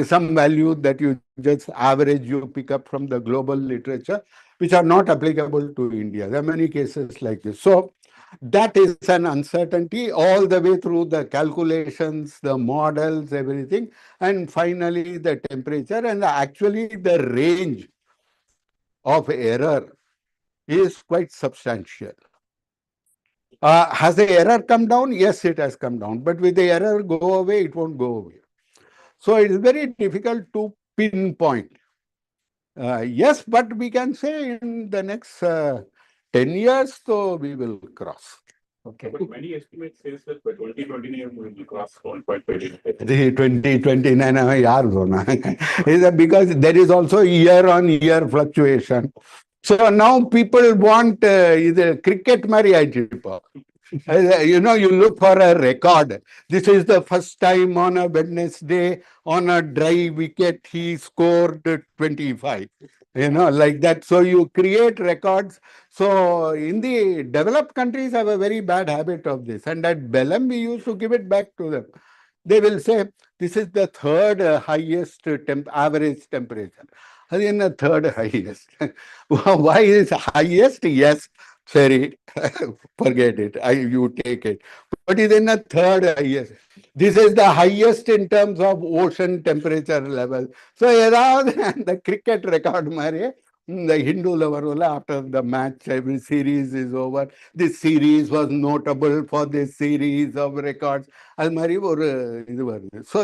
Some value that you just average, you pick up from the global literature, which are not applicable to India. There are many cases like this. So that is an uncertainty all the way through the calculations, the models, everything, and finally the temperature, and actually the range of error is quite substantial. Has the error come down? Yes, it has come down. But will the error go away? It won't go away. So it is very difficult to pinpoint. Yes, but we can say in the next 10 years, so we will cross.
Okay.
But many estimates say that by 2029 we will cross 1.5.
The 2029 yaar hona. Is that because there is also year-on-year fluctuation. So now people want either cricket mari you know, you look for a record. This is the first time on a Wednesday on a dry wicket he scored 25. You know, like that. So you create records. So in the developed countries have a very bad habit of this. And at Belem, we used to give it back to them. They will say, this is the third highest average temperature. In the third highest. Why is highest? Yes, sorry, forget it. You take it. But it is in the third highest. This is the highest in terms of ocean temperature level. So the cricket record, the Hindu lover, after the match, every series is over. This series was notable for this series of records. So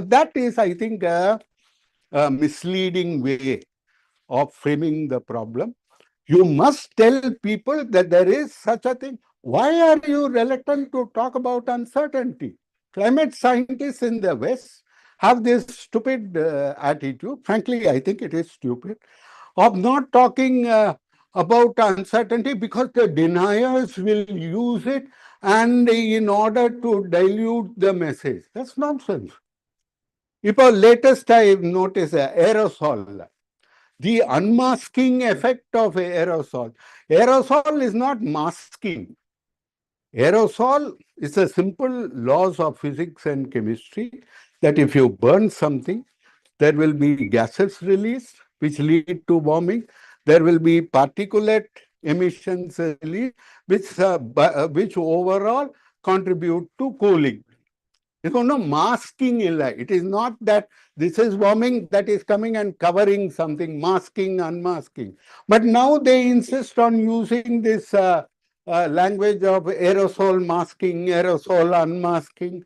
that is, I think, a misleading way of framing the problem. You must tell people that there is such a thing. Why are you reluctant to talk about uncertainty? Climate scientists in the West have this stupid attitude. Frankly, I think it is stupid, of not talking about uncertainty because the deniers will use it and in order to dilute the message. That's nonsense. If our latest I notice aerosol, the unmasking effect of aerosol. Aerosol is not masking. Aerosol is a simple laws of physics and chemistry that if you burn something, there will be gases released which lead to warming. There will be particulate emissions released which overall contribute to cooling. Masking illa. It is not that this is warming that is coming and covering something, masking, unmasking. But now they insist on using this language of aerosol masking, aerosol unmasking.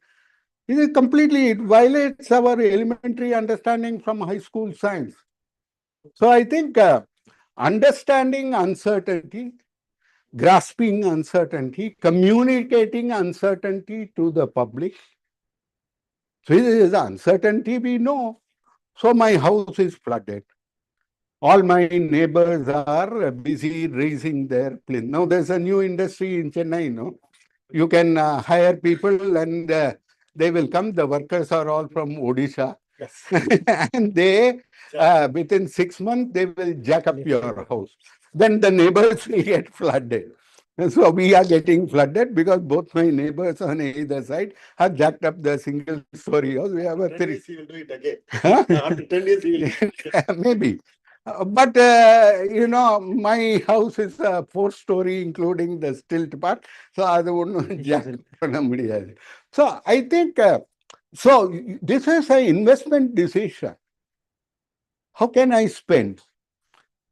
It violates our elementary understanding from high school science. So I think understanding uncertainty, grasping uncertainty, communicating uncertainty to the public. So this is uncertainty we know. So my house is flooded. All my neighbors are busy raising their plane. Now there's a new industry in Chennai, no? You can hire people and they will come. The workers are all from Odisha. Yes. And they, within 6 months, they will jack up your house. Then the neighbors will get flooded. And so we are getting flooded because both my neighbors on either side have jacked up the single story house. We have a
10 years he will do it again.
Huh?
After 10 years he will do it.
Maybe. But, my house is a 4-story, including the stilt part. So, so I think, so this is an investment decision. How can I spend?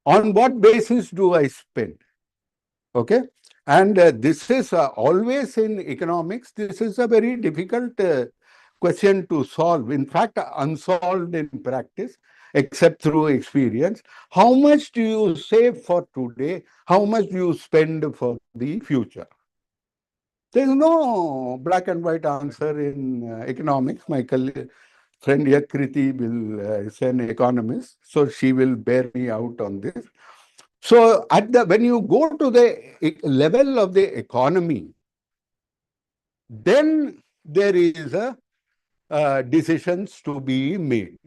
On what basis do I spend? Okay. And this is always in economics, this is a very difficult question to solve. In fact, unsolved in practice, except through experience. How much do you save for today? How much do you spend for the future? There is no black and white answer in economics. My friend Yakriti is an economist, so she will bear me out on this. So when you go to the level of the economy, then there is decisions to be made.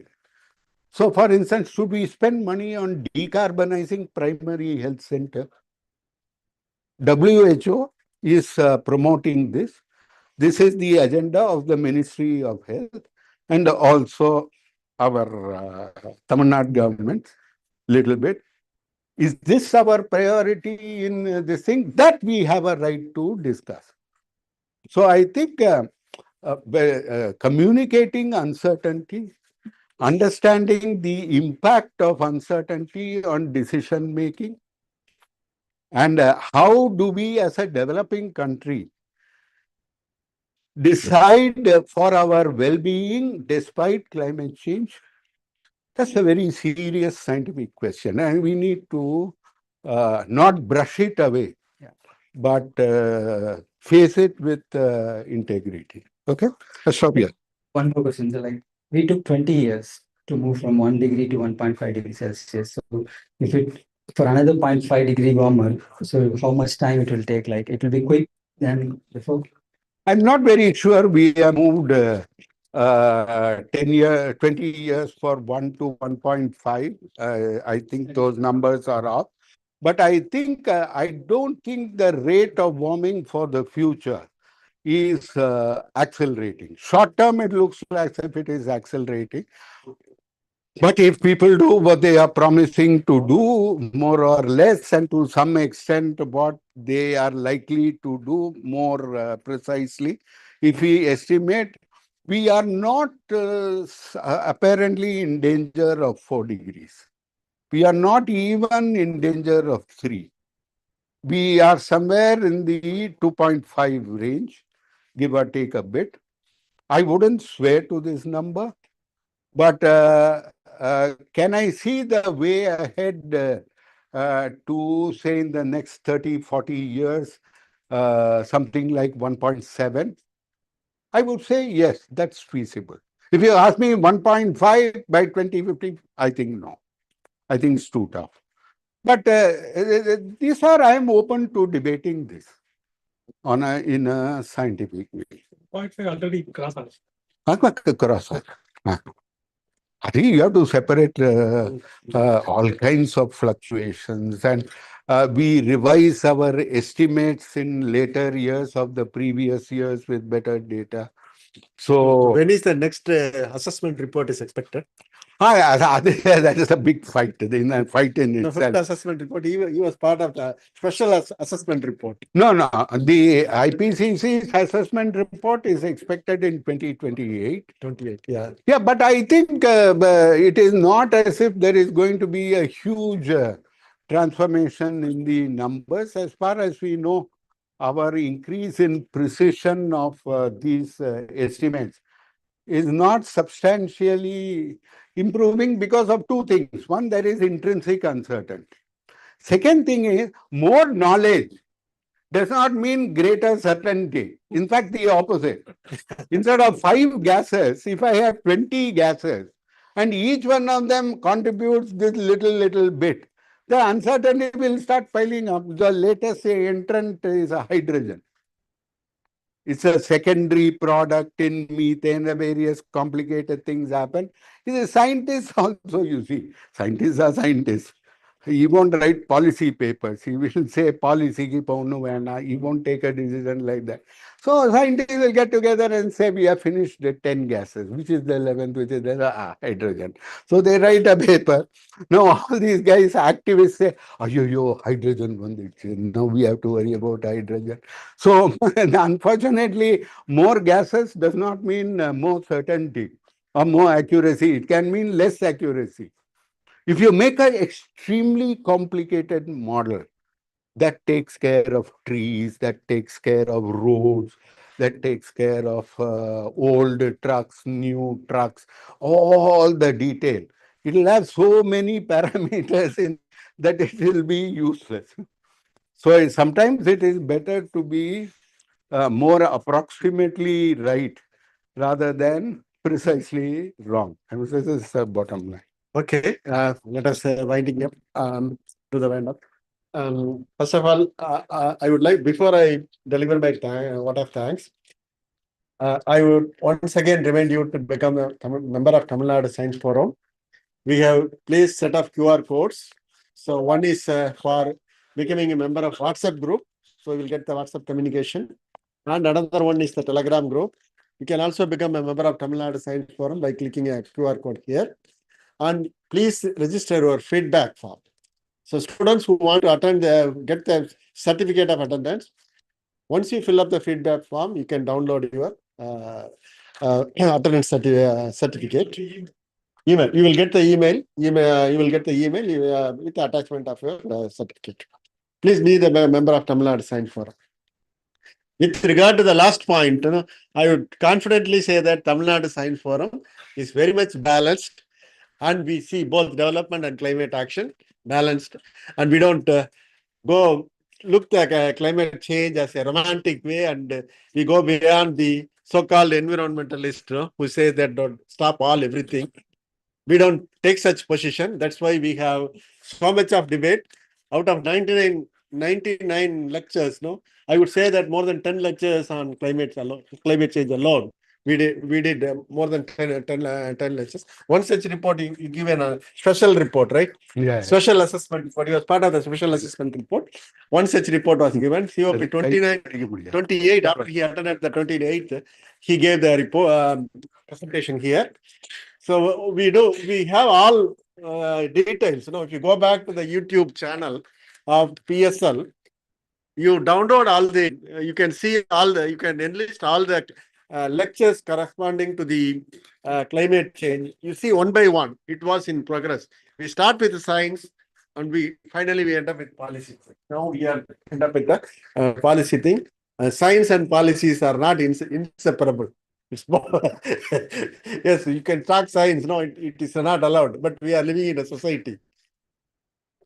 So for instance, should we spend money on decarbonizing primary health center? WHO is promoting this. This is the agenda of the Ministry of Health and also our Tamil Nadu government, little bit. Is this our priority in this thing? That we have a right to discuss. So I think communicating uncertainty, understanding the impact of uncertainty on decision making, and how do we as a developing country decide for our well-being despite climate change? That's a very serious scientific question, and we need to not brush it away, but face it with integrity. Okay, let's stop here.
One more question. So like we took 20 years to move from 1 degree to 1.5 degrees Celsius. So if it for another 0.5 degree warmer, so how much time it will take? Like it will be quick than before?
I'm not very sure we have moved 20 years for 1 to 1.5. I think those numbers are off. But I think I don't think the rate of warming for the future is accelerating. Short term, it looks like if it is accelerating. But if people do what they are promising to do, more or less, and to some extent what they are likely to do more precisely, if we estimate, we are not apparently in danger of 4 degrees. We are not even in danger of 3. We are somewhere in the 2.5 range, give or take a bit. I wouldn't swear to this number, but can I see the way ahead to, say, in the next 30, 40 years, something like 1.7? I would say yes, that's feasible. If you ask me 1.5 by 2050, I think no. I think it's too tough. But I am open to debating this in a scientific way.
0.5 already cross.
I think you have to separate all kinds of fluctuations, and we revise our estimates in later years of the previous years with better data. So
when is the next assessment report is expected?
That is a big fight. The fight in
The
itself.
fifth assessment report, he was part of the special assessment report.
No. The IPCC's assessment report is expected in 2028.
28, yeah.
Yeah, but I think it is not as if there is going to be a huge transformation in the numbers. As far as we know, our increase in precision of these estimates is not substantially improving because of two things. One, there is intrinsic uncertainty. Second thing is, more knowledge does not mean greater certainty. In fact, the opposite. Instead of 5 gases, if I have 20 gases, and each one of them contributes this little bit, the uncertainty will start piling up. The latest entrant is a hydrogen. It's a secondary product in methane, various complicated things happen. The scientists also, you see, scientists are scientists. He won't write policy papers. He will say policy ki paunu vena. He won't take a decision like that. So scientists will get together and say, we have finished the 10 gases, which is the 11th, which is the hydrogen. So they write a paper. Now all these guys, activists say, yo, hydrogen one. Now we have to worry about hydrogen. So unfortunately, more gases does not mean more certainty or more accuracy. It can mean less accuracy. If you make an extremely complicated model that takes care of trees, that takes care of roads, that takes care of old trucks, new trucks, all the detail, it will have so many parameters in that it will be useless. So sometimes it is better to be more approximately right rather than precisely wrong. I mean, this is the bottom line.
Okay, let us winding up to the wind up. First of all, I would like, before I deliver my vote of thanks, I would once again remind you to become a member of Tamil Nadu Science Forum. We have placed set of QR codes. So one is for becoming a member of WhatsApp group. So you will get the WhatsApp communication. And another one is the Telegram group. You can also become a member of Tamil Nadu Science Forum by clicking a QR code here. And please register your feedback form. So students who want to attend, get the certificate of attendance. Once you fill up the feedback form, you can download your attendance certificate. Email. You will get the email. You will get the email with the attachment of your certificate. Please be the member of Tamil Nadu Science Forum. With regard to the last point, I would confidently say that Tamil Nadu Science Forum is very much balanced. And we see both development and climate action balanced, and we don't go look at climate change as a romantic way, and we go beyond the so-called environmentalist who says that don't stop everything. We don't take such position. That's why we have so much of debate. Out of 99 lectures, I would say that more than 10 lectures on climate change alone. We did more than 10 lectures. One such report, you given a special report, right?
Yeah.
Special assessment report. He was part of the special assessment report. One such report was given. COP 28, after he attended the 28th, he gave the report presentation here. So we have all details. If you go back to the YouTube channel of PSL, you download all you can see you can enlist all the lectures corresponding to the climate change. You see one by one, it was in progress. We start with the science and we end up with policy. Now we end up with the policy thing. Science and policies are not inseparable. It's more yes, you can talk science. No, it is not allowed, but we are living in a society.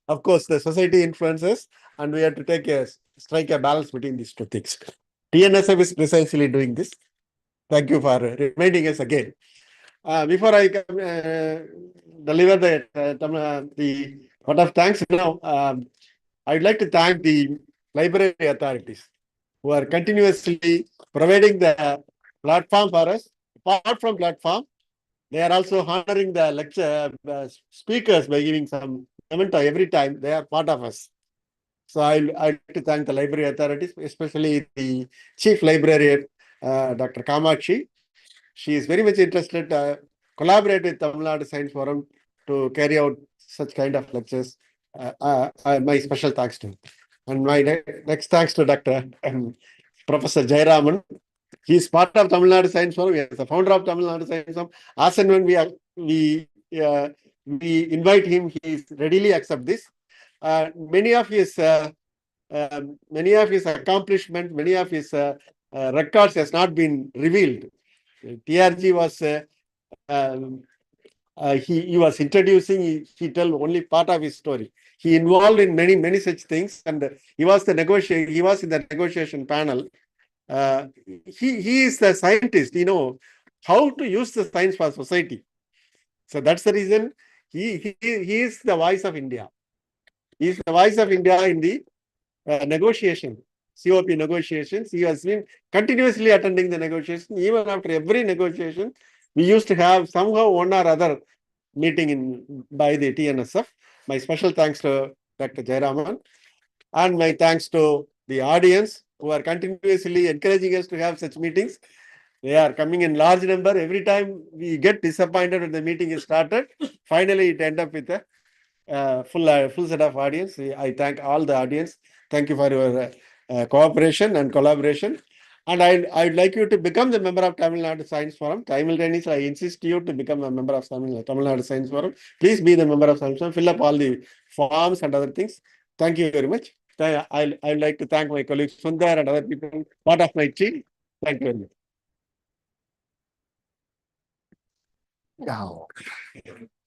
Of course, the society influences, and we have to strike a balance between these two things. TNSF is precisely doing this. Thank you for reminding us again. Before I deliver the vote of thanks now, I'd like to thank the library authorities who are continuously providing the platform for us. Apart from platform, they are also honoring the lecture speakers by giving some memento every time. They are part of us. So I'd like to thank the library authorities, especially the chief librarian, Dr. Kamakshi. She is very much interested to collaborate with Tamil Nadu Science Forum to carry out such kind of lectures. My special thanks to him. And my next thanks to Dr. Professor Jayaraman. He is part of Tamil Nadu Science Forum. He is the founder of Tamil Nadu Science Forum. As and when we invite him, he is readily accept this. Many of his accomplishments, many of his records has not been revealed. TRG was he was introducing. He tell only part of his story. He involved in many such things, and he was the negotiator. He was in the negotiation panel. He is the scientist. How to use the science for society. So that's the reason he is the voice of India. He is the voice of India in the negotiation, COP negotiations. He has been continuously attending the negotiation. Even after every negotiation, we used to have somehow one or other meeting by the TNSF. My special thanks to Dr. Jayaraman, and my thanks to the audience who are continuously encouraging us to have such meetings. They are coming in large number. Every time we get disappointed when the meeting is started, finally it ends up with a full set of audience. I thank all the audience. Thank you for your cooperation and collaboration. And I'd like you to become the member of Tamil Nadu Science Forum. Simultaneously, I insist you to become a member of Tamil Nadu Science Forum. Please be the member of Science Forum. Fill up all the forms and other things. Thank you very much. I'd like to thank my colleagues Sundar and other people, part of my team. Thank you very much.
Yeah.